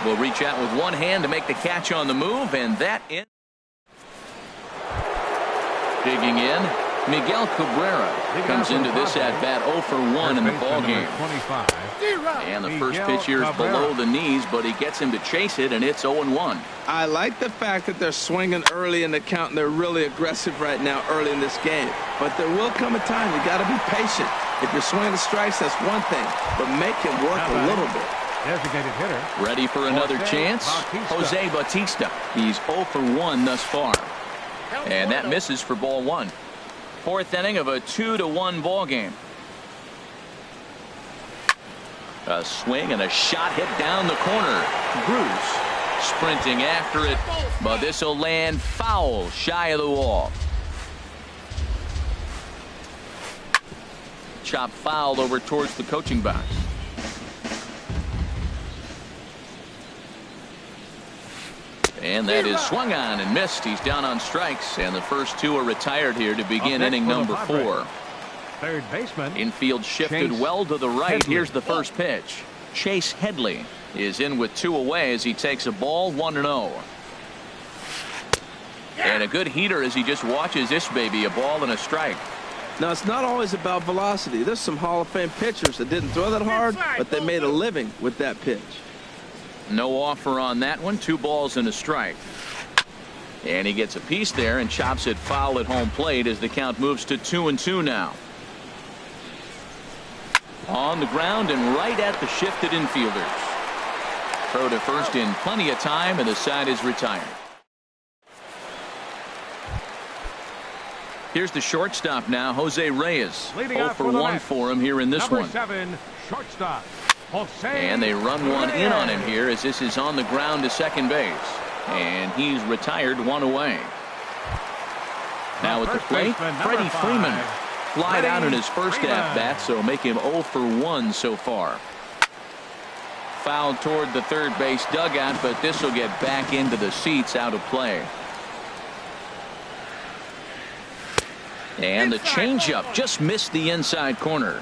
Will reach out with one hand to make the catch on the move, and that in. Digging in, Miguel Cabrera comes into this at bat 0 for 1 in the ballgame. And the first pitch here is below the knees, but he gets him to chase it, and it's 0-1. I like the fact that they're swinging early in the count, and they're really aggressive right now early in this game. But there will come a time you got to be patient. If you're swinging the strikes, that's one thing, but make him work a little bit. Designated hitter. Ready for another chance? Jose Bautista. He's 0 for 1 thus far. And that misses for ball 1. 4th inning of a 2-1 ball game. A swing and a shot hit down the corner. Bruce sprinting after it, but this will land foul shy of the wall. Chop fouled over towards the coaching box. And that is swung on and missed. He's down on strikes, and the first 2 are retired here to begin inning number 4. Third baseman. Infield shifted Chase well to the right. Headley. Here's the first pitch. Chase Headley is in with 2 away as he takes a ball 1-0. And a good heater as he just watches this baby, a ball and a strike. Now, it's not always about velocity. There's some Hall of Fame pitchers that didn't throw that hard, but they made a living with that pitch. No offer on that one. 2 balls and a strike. And he gets a piece there and chops it foul at home plate as the count moves to 2-2 now. On the ground and right at the shifted infielders. Throw to first in plenty of time, and the side is retired. Here's the shortstop now, Jose Reyes. 0 for 1 for him here in this Number one. 7, shortstop. Jose And they run one in on him Reyes. here as this is on the ground to second base. And he's retired 1 away. Now at the First plate, baseman, number Freddie 5. Freeman. Flied out in his first Freeman. at-bat, so make him 0 for 1 so far. Fouled toward the third base dugout, but this will get back into the seats out of play. And the changeup just missed the inside corner.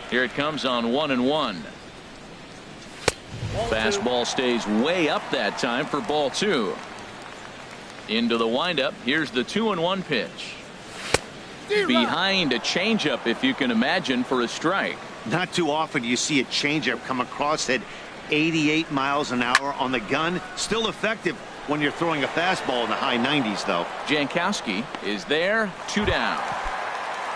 Here it comes on 1-1. Fastball stays way up that time for ball 2. Into the windup. Here's the 2-1 pitch. Behind a changeup, if you can imagine, for a strike. Not too often you see a changeup come across at 88 miles an hour on the gun. Still effective when you're throwing a fastball in the high 90s, though. Jankowski is there. 2 down.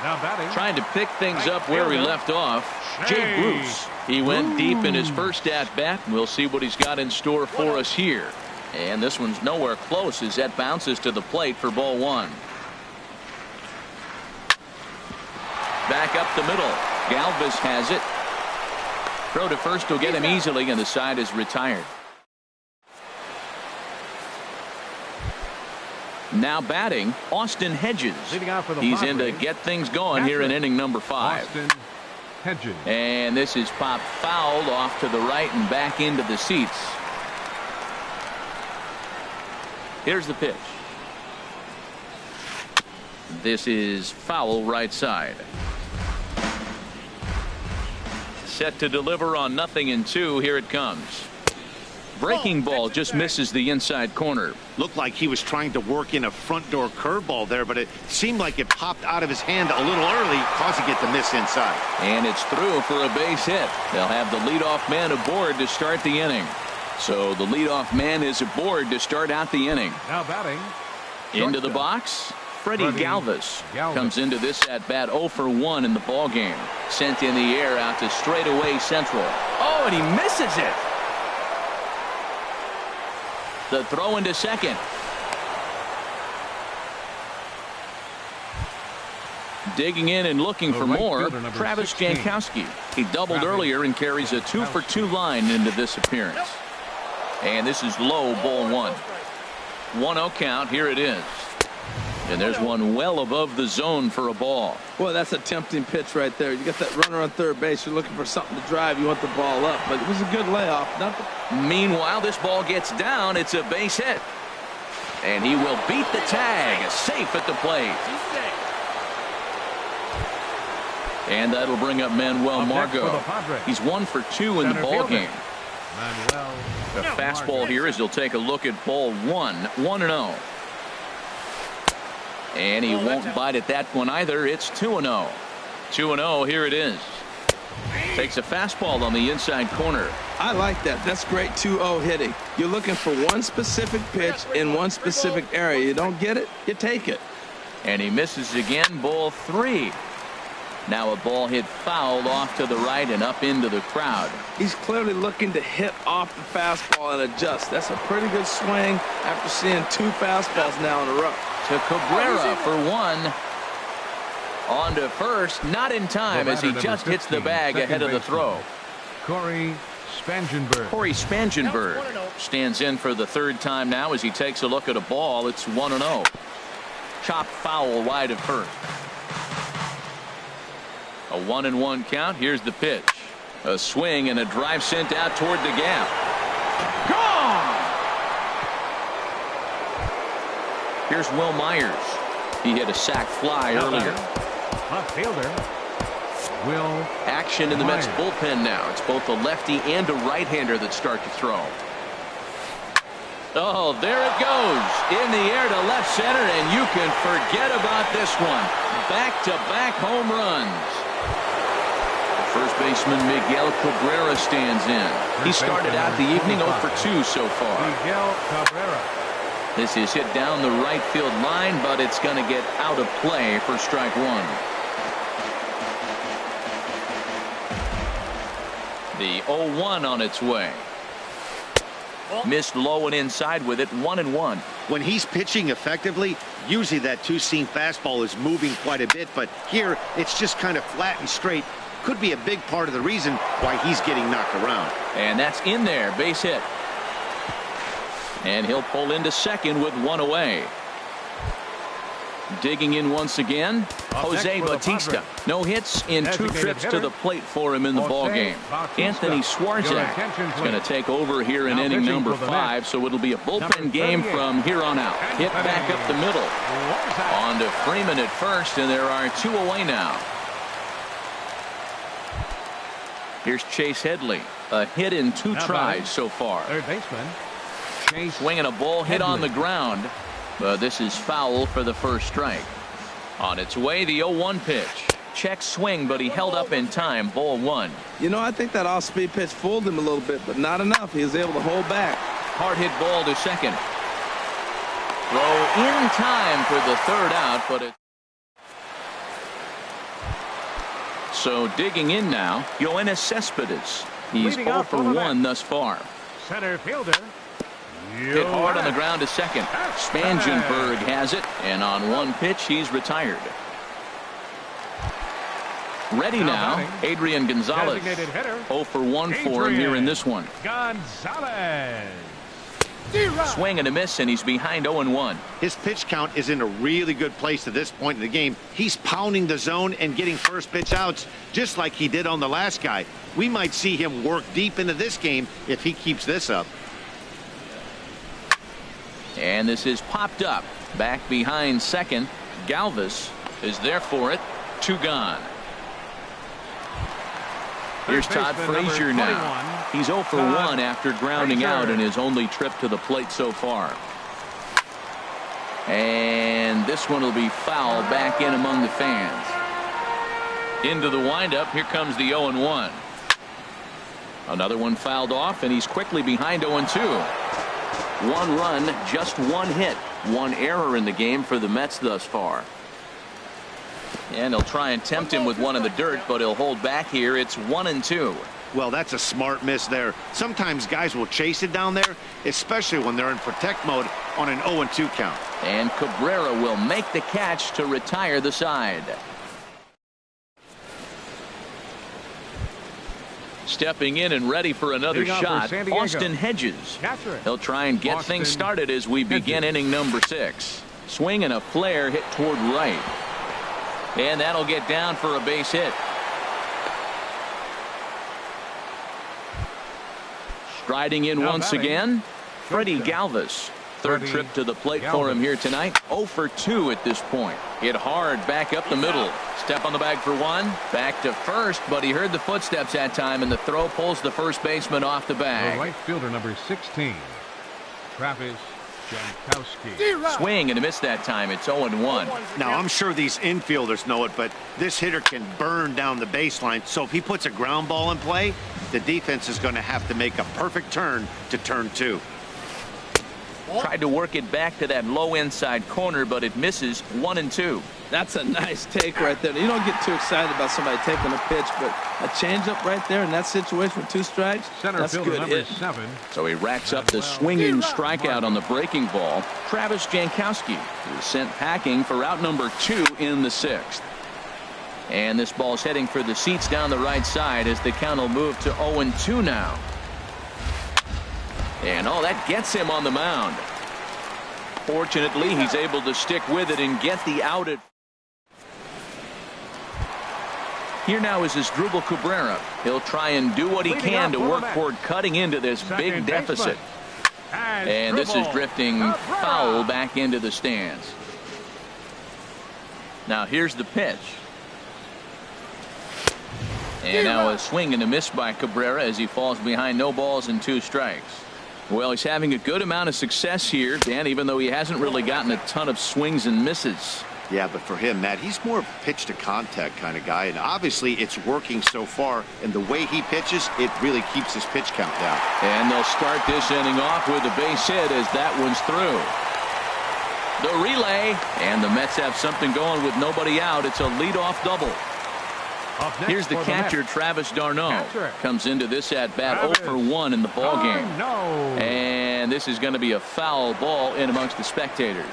Now batting. Trying to pick things up where he left off. Jay Bruce. He went deep in his first at-bat. We'll see what he's got in store for us here. And this one's nowhere close as that bounces to the plate for ball one. Back up the middle. Galvis has it. Throw to first will get him easily, and the side is retired. Now batting, Austin Hedges. He's in to get things going here in inning number 5. Austin Hedges. And this is popped foul off to the right and back into the seats. Here's the pitch. This is foul right side. Set to deliver on 0-2. Here it comes. Breaking ball just misses the inside corner. Looked like he was trying to work in a front door curveball there, but it seemed like it popped out of his hand a little early, causing it to miss inside. And it's through for a base hit. They'll have the leadoff man aboard to start the inning. So the leadoff man is aboard to start out the inning. Now batting. Into the box. Freddie Galvis comes into this at bat 0 for 1 in the ball game. Sent in the air out to straightaway central. Oh, and he misses it. The throw into second. Digging in and looking for more, Travis Jankowski. He doubled earlier and carries a 2 for 2 line into this appearance. And this is low, ball 1. 1-0 count. Here it is. And there's one well above the zone for a ball. Boy, that's a tempting pitch right there. You got that runner on third base. You're looking for something to drive. You want the ball up, but it was a good layoff. Meanwhile, this ball gets down. It's a base hit. And he will beat the tag. Safe at the plate. And that'll bring up Manuel Margot. He's 1 for 2 in the ball game. A fastball here as he'll take a look at ball 1. 1-0. And he won't bite at that one either. It's 2-0. 2-0. Here it is. Takes a fastball on the inside corner. I like that. That's great 2-0 hitting. You're looking for one specific pitch in one specific area. You don't get it, you take it. And he misses again. Ball 3. Now a ball hit foul off to the right and up into the crowd. He's clearly looking to hit off the fastball and adjust. That's a pretty good swing after seeing 2 fastballs now in a row. To Cabrera for 1. On to first, not in time as he just hits the bag ahead of the throw. Corey Spangenberg stands in for the 3rd time now as he takes a look at a ball. It's 1-0. Chopped foul wide of first. A 1-1 count. Here's the pitch. A swing and a drive sent out toward the gap. Gone! Here's Will Myers. He hit a sac fly earlier. Left fielder. Will. Action in the Mets bullpen now. It's both a lefty and a right-hander that start to throw. Oh, there it goes. In the air to left center, and you can forget about this one. Back-to-back home runs. First baseman Miguel Cabrera stands in. He started out the evening 0 for 2 so far. Miguel Cabrera. This is hit down the right field line, but it's going to get out of play for strike 1. The 0-1 on its way. Missed low and inside with it. 1-1. When he's pitching effectively, usually that 2-seam fastball is moving quite a bit, but here it's just kind of flat and straight. Could be a big part of the reason why he's getting knocked around. And that's in there. Base hit. And he'll pull into second with 1 away. Digging in once again, Jose Bautista. No hits in 2 trips to the plate for him in the ball game. Anthony Swarzak is going to take over here in inning number 5, so it'll be a bullpen game from here on out. Hit back up the middle. On to Freeman at first, and there are 2 away now. Here's Chase Headley. A hit in 2 tries so far. Third baseman. Chase swinging a ball hit on the ground. But this is foul for the first strike. On its way, the 0-1 pitch. Check swing, but he held up in time. Ball 1. You know, I think that off-speed pitch fooled him a little bit, but not enough. He was able to hold back. Hard hit ball to second. Throw in time for the 3rd out, but So digging in now, Yoenis Cespedes. He's Leading 0 off for on the 1 thus far. Center fielder. Hit hard on the ground to second. Spangenberg has it, and on one pitch, he's retired. Ready now, Adrian Gonzalez. 0 for 1 for him here in this one. Gonzalez. Swing and a miss, and he's behind 0-1. His pitch count is in a really good place at this point in the game. He's pounding the zone and getting first pitch outs just like he did on the last guy. We might see him work deep into this game if he keeps this up. And this is popped up. Back behind second. Galvis is there for it. 2 gone. Here's Todd Frazier now. He's 0 for 1 after grounding out in his only trip to the plate so far. And this one will be foul back in among the fans. Into the windup. Here comes the 0-1. Another one fouled off, and he's quickly behind 0-2. 1 run, just 1 hit. 1 error in the game for the Mets thus far. And he'll try and tempt him with one in the dirt, but he'll hold back here. It's 1-2. Well, that's a smart miss there. Sometimes guys will chase it down there, especially when they're in protect mode on an 0-2 count. And Cabrera will make the catch to retire the side. Stepping in and ready for another shot, Austin Hedges. He'll try and get things started as we begin inning number 6. Swing and a flare hit toward right. And that'll get down for a base hit. Striding in once again, Freddie Galvis. 3rd trip to the plate for him here tonight. 0 for 2 at this point. Hit hard back up the middle. Step on the bag for 1. Back to first, but he heard the footsteps that time, and the throw pulls the first baseman off the bag. The right fielder, number 16, Travis Jankowski. Swing and a miss that time. It's 0-1. Now, I'm sure these infielders know it, but this hitter can burn down the baseline. So if he puts a ground ball in play, the defense is going to have to make a perfect turn to turn 2. Tried to work it back to that low inside corner, but it misses. 1-2. That's a nice take right there. You don't get too excited about somebody taking a pitch, but a changeup right there in that situation with 2 strikes, that's a good hit. 7. So he racks up the swinging strikeout on the breaking ball. Travis Jankowski is sent packing for out number 2 in the 6th. And this ball's heading for the seats down the right side as the count will move to 0-2 now. And that gets him on the mound. Fortunately, he's able to stick with it and get the out at. Here now is Asdrubal Cabrera. He'll try and do what he can to work toward cutting into this big deficit. And this is drifting foul back into the stands. Now here's the pitch. And now a swing and a miss by Cabrera as he falls behind 0 balls and 2 strikes. Well, he's having a good amount of success here, Dan, even though he hasn't really gotten a ton of swings and misses. Yeah, but for him, Matt, he's more of a pitch to contact kind of guy, and obviously it's working so far, and the way he pitches, it really keeps his pitch count down. And they'll start this inning off with a base hit as that one's through. The relay, and the Mets have something going with nobody out. It's a leadoff double. Here's the catcher, Travis d'Arnaud. Comes into this at-bat 0 for 1 in the ballgame. And this is going to be a foul ball in amongst the spectators.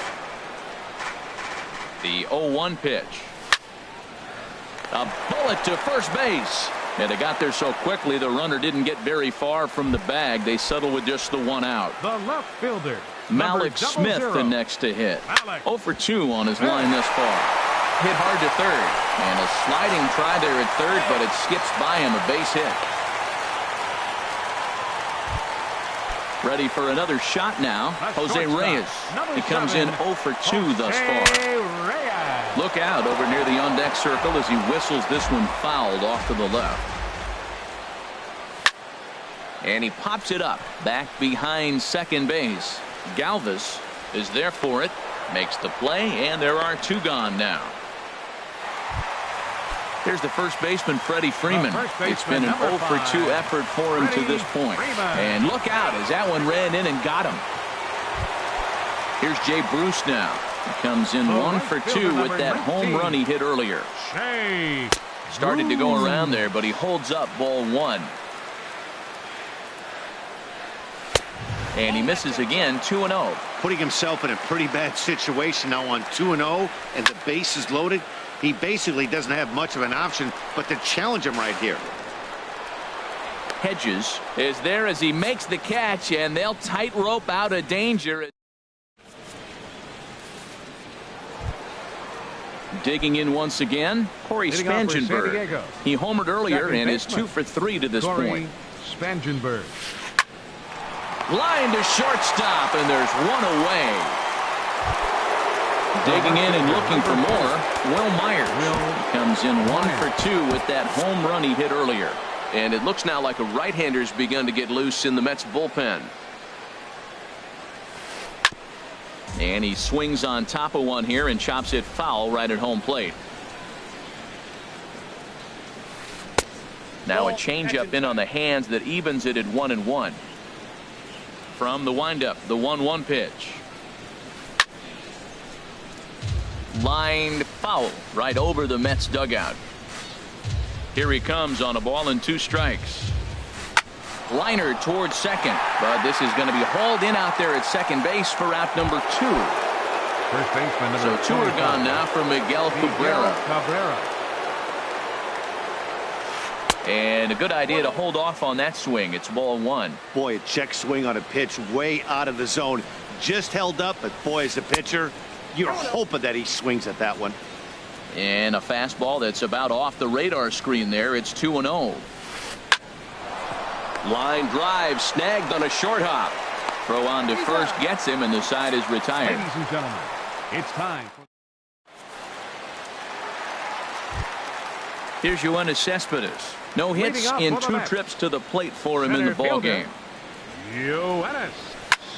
The 0-1 pitch. A bullet to first base. And they got there so quickly the runner didn't get very far from the bag. They settle with just the 1 out. The left fielder, Malik Smith, the next to hit. 0 for 2 on his line thus far. Hit hard to third, and a sliding try there at third, but it skips by him, a base hit. Ready for another shot now, Jose Reyes. He comes in 0 for 2 thus far. Look out over near the on-deck circle as he whistles this one fouled off to the left. And he pops it up back behind second base. Galvis is there for it, makes the play, and there are 2 gone now. Here's the first baseman, Freddie Freeman. It's been an 0 for 2 effort for him to this point. And look out as that one ran in and got him. Here's Jay Bruce now. He comes in 1 for 2 with that home run he hit earlier. Started to go around there, but he holds up ball one. And he misses again, 2-0. Putting himself in a pretty bad situation now on 2-0, and the base is loaded. He basically doesn't have much of an option but to challenge him right here. Hedges is there as he makes the catch, and they'll tightrope out of danger. Digging in once again, Corey Spangenberg. He homered earlier and is 2 for 3 to this point. Spangenberg. Line to shortstop, and there's one away. Digging in and looking for more, Will Myers. He comes in 1 for 2 with that home run he hit earlier. And it looks now like a right-hander's begun to get loose in the Mets bullpen. And he swings on top of one here and chops it foul right at home plate. Now a changeup in on the hands that evens it at 1-1. From the windup, the 1-1 pitch. Lined foul right over the Mets dugout. Here he comes on a ball and 2 strikes. Liner towards second, but this is going to be hauled in out there at second base for out number 2. First baseman number So 2 are gone now for Miguel Cabrera. And a good idea to hold off on that swing. It's ball 1. Boy, a check swing on a pitch way out of the zone. Just held up, but boy, as a pitcher, you're hoping that he swings at that one. And a fastball that's about off the radar screen there. It's 2-0. Line drive snagged on a short hop. Throw on to first gets him, and the side is retired. Ladies and gentlemen, it's time. Here's Yoenis Cespedes. No hits in 2 trips to the plate for him in the ball game. Yoenis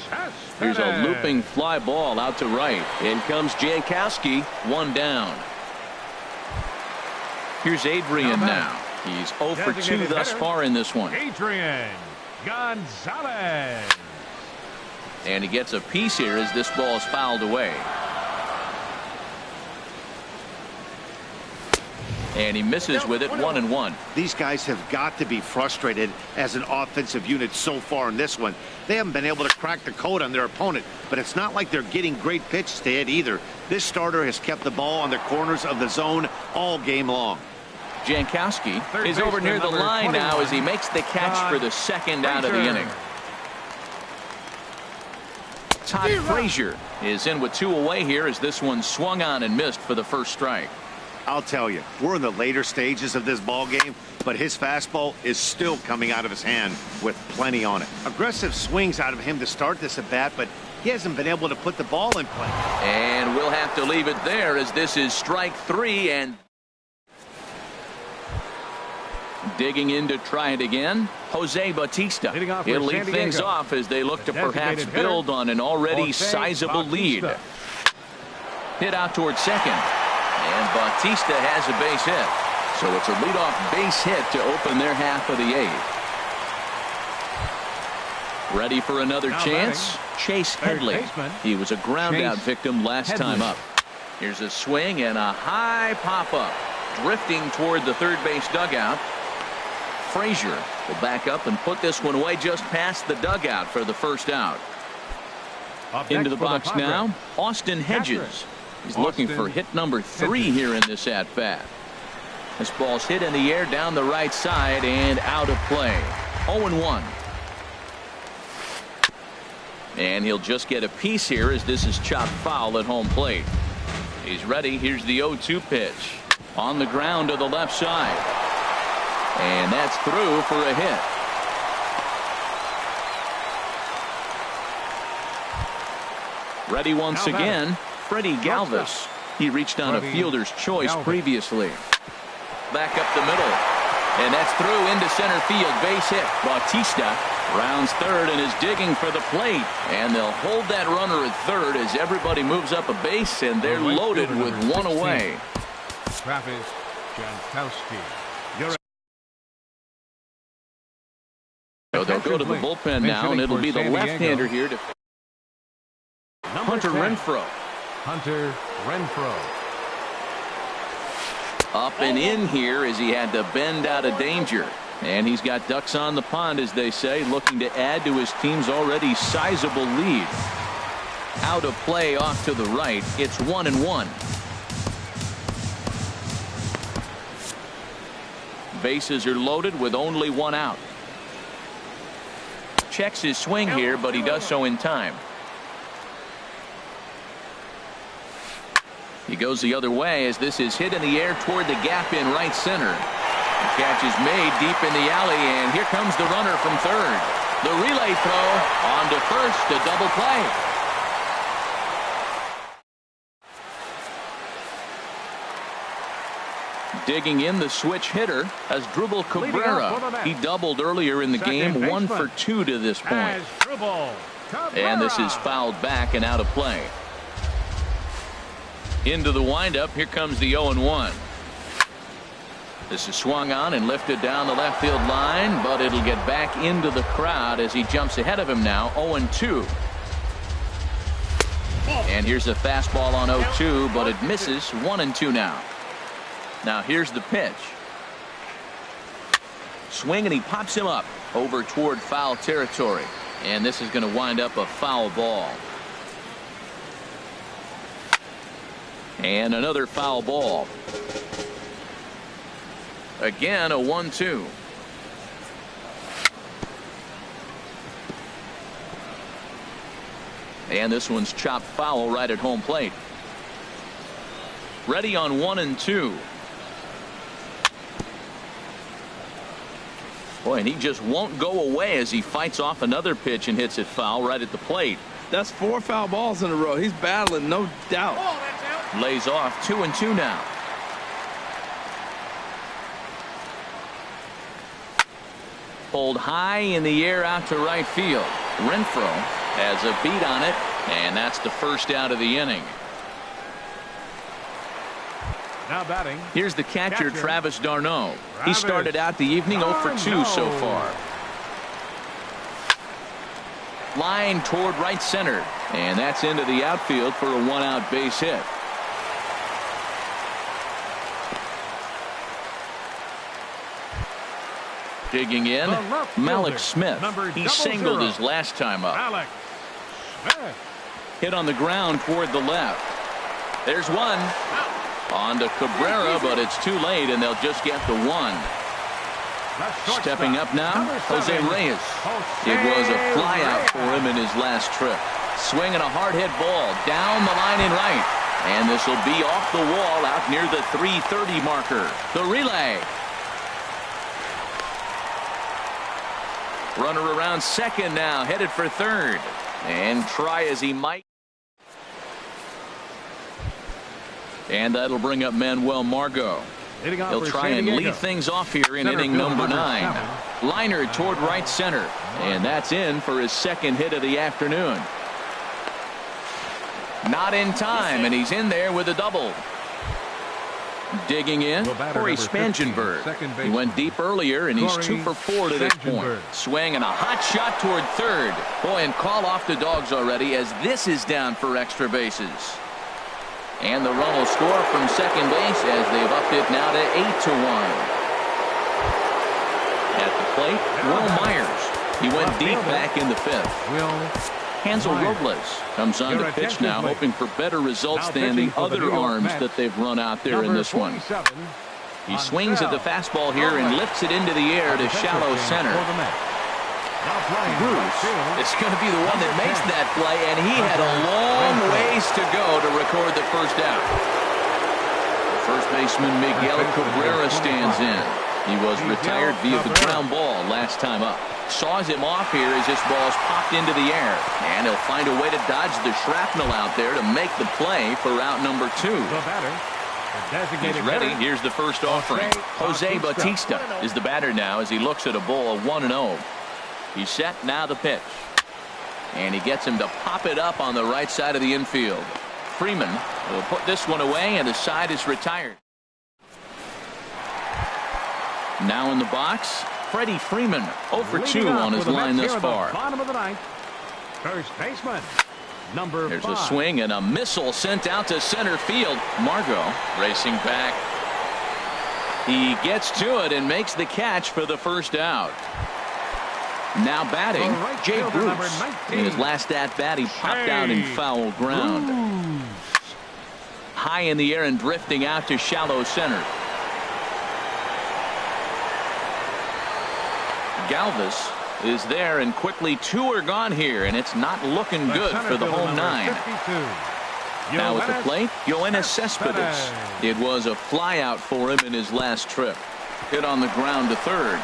Cespedes. Here's a looping fly ball out to right. In comes Jankowski, 1 down. Here's Adrian now. He's 0 for 2 thus far in this one. Adrian Gonzalez. And he gets a piece here as this ball is fouled away. And he misses with it, 1-1. These guys have got to be frustrated as an offensive unit so far in this one. They haven't been able to crack the code on their opponent, but it's not like they're getting great pitches to hit either. This starter has kept the ball on the corners of the zone all game long. Jankowski is over near the line now as he makes the catch for the second out of the inning. Todd Frazier is in with 2 away here as this one swung on and missed for the first strike. I'll tell you, we're in the later stages of this ball game, but his fastball is still coming out of his hand with plenty on it. Aggressive swings out of him to start this at bat, but he hasn't been able to put the ball in play. And we'll have to leave it there as this is strike 3. And digging in to try it again, Jose Bautista. He'll lead things off as they look to perhaps build on an already sizable lead. Hit out towards second. And Bautista has a base hit. So it's a leadoff base hit to open their half of the 8th. Ready for another chance? Chase Headley. He was a ground out victim last time up. Here's a swing and a high pop-up. Drifting toward the third base dugout. Frazier will back up and put this one away just past the dugout for the first out. Into the box now, Austin Hedges. He's looking for hit number 3 here in this at-bat. This ball's hit in the air down the right side and out of play. 0-1. And he'll just get a piece here as this is chopped foul at home plate. He's ready. Here's the 0-2 pitch. On the ground to the left side. And that's through for a hit. Ready once again. Freddie Galvis. He reached on a fielder's choice previously. Back up the middle. And that's through into center field. Base hit. Bautista rounds third and is digging for the plate. And they'll hold that runner at third as everybody moves up a base, and they're loaded with 1 away. Travis Jankowski. So they'll go to the bullpen now, and it'll be the left-hander here to Hunter Renfroe. Hunter Renfroe. Up and in here as he had to bend out of danger. And he's got ducks on the pond, as they say, looking to add to his team's already sizable lead. Out of play off to the right. It's 1-1. Bases are loaded with only one out. Checks his swing here, but he does so in time. He goes the other way as this is hit in the air toward the gap in right center. The catch is made deep in the alley, and here comes the runner from third. The relay throw on to first, a double play. Digging in the switch hitter as Dribble Cabrera. He doubled earlier in the game, 1 for 2 to this point. And this is fouled back and out of play. Into the windup, here comes the 0-1. This is swung on and lifted down the left field line, but it'll get back into the crowd as he jumps ahead of him now, 0-2. And here's a fastball on 0-2, but it misses, 1-2 now. Now here's the pitch. Swing, and he pops him up over toward foul territory. And this is going to wind up a foul ball. And another foul ball. Again, a 1-2. And this one's chopped foul right at home plate. Ready on 1-2. Boy, and he just won't go away as he fights off another pitch and hits it foul right at the plate. That's 4 foul balls in a row. He's battling, no doubt. Lays off 2-2 now. Pulled high in the air out to right field. Renfroe has a beat on it, and that's the first out of the inning. Now batting. Here's the catcher, Travis d'Arnaud. He started out the evening 0 for 2 so far. Line toward right center, and that's into the outfield for a 1-out base hit. Digging in, Malik Smith. He singled his last time up. Malik Smith. Hit on the ground toward the left. There's one. On to Cabrera, but it's too late, and they'll just get the 1. Stepping up now, Jose Reyes. It was a flyout for him in his last trip. Swinging a hard hit ball down the line in right. And this will be off the wall out near the 330 marker. The relay. Runner around second now, headed for third. And try as he might. And that'll bring up Manuel Margot. He'll try and lead things off here in inning number 9. Liner toward right center. And that's in for his second hit of the afternoon. Not in time, and he's in there with a double. Digging in, Corey Spangenberg. He went deep earlier, and he's 2 for 4 to this point. Swing and a hot shot toward third. Boy, and call off the dogs already as this is down for extra bases. And the run will score from second base as they've upped it now to 8-1. At the plate, Will Myers. He went deep back in the 5th. Hansel Robles comes on to pitch now, hoping for better results than the other arms that they've run out there in this one. He swings at the fastball here and lifts it into the air to shallow center. Bruce is going to be the one that makes that play, and he had a long ways to go to record the first out. First baseman Miguel Cabrera stands in. He was retired via the ground ball last time up. Saws him off here as this ball's popped into the air, and he'll find a way to dodge the shrapnel out there to make the play for out number 2. He's ready. Here's the first offering. Jose Bautista is the batter now as he looks at a ball 1-0. He's set, now the pitch. And he gets him to pop it up on the right side of the infield. Freeman will put this one away, and the side is retired. Now in the box, Freddie Freeman, 0 for 2 on his line thus far. Bottom of the ninth. First baseman, number 5. There's a swing and a missile sent out to center field. Margot racing back. He gets to it and makes the catch for the first out. Now batting, Jay Bruce. In his last at-bat, he popped out in foul ground. High in the air and drifting out to shallow center. Galvis is there, and quickly 2 are gone here, and it's not looking good for the home 9. Now at the plate, Yoenis Cespedes. It was a flyout for him in his last trip. Hit on the ground to third.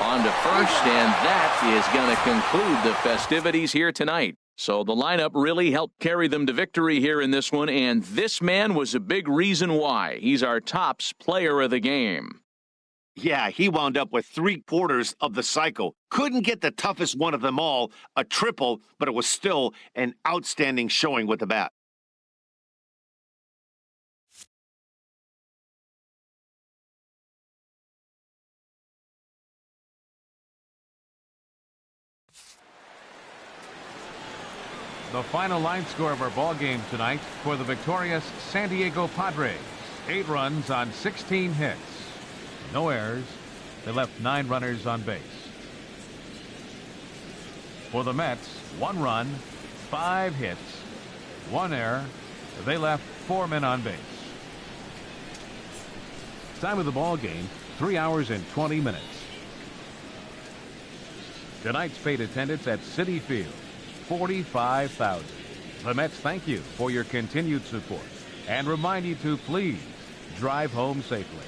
On to first, and that is going to conclude the festivities here tonight. So the lineup really helped carry them to victory here in this one, and this man was a big reason why. He's our tops player of the game. Yeah, he wound up with 3/4 of the cycle. Couldn't get the toughest one of them all, a triple, but it was still an outstanding showing with the bat. The final line score of our ball game tonight for the victorious San Diego Padres. 8 runs on 16 hits. No errors. They left 9 runners on base. For the Mets, 1 run, 5 hits, 1 error. They left 4 men on base. Time of the ball game, 3 hours and 20 minutes. Tonight's paid attendance at Citi Field, 45,000. The Mets thank you for your continued support and remind you to please drive home safely.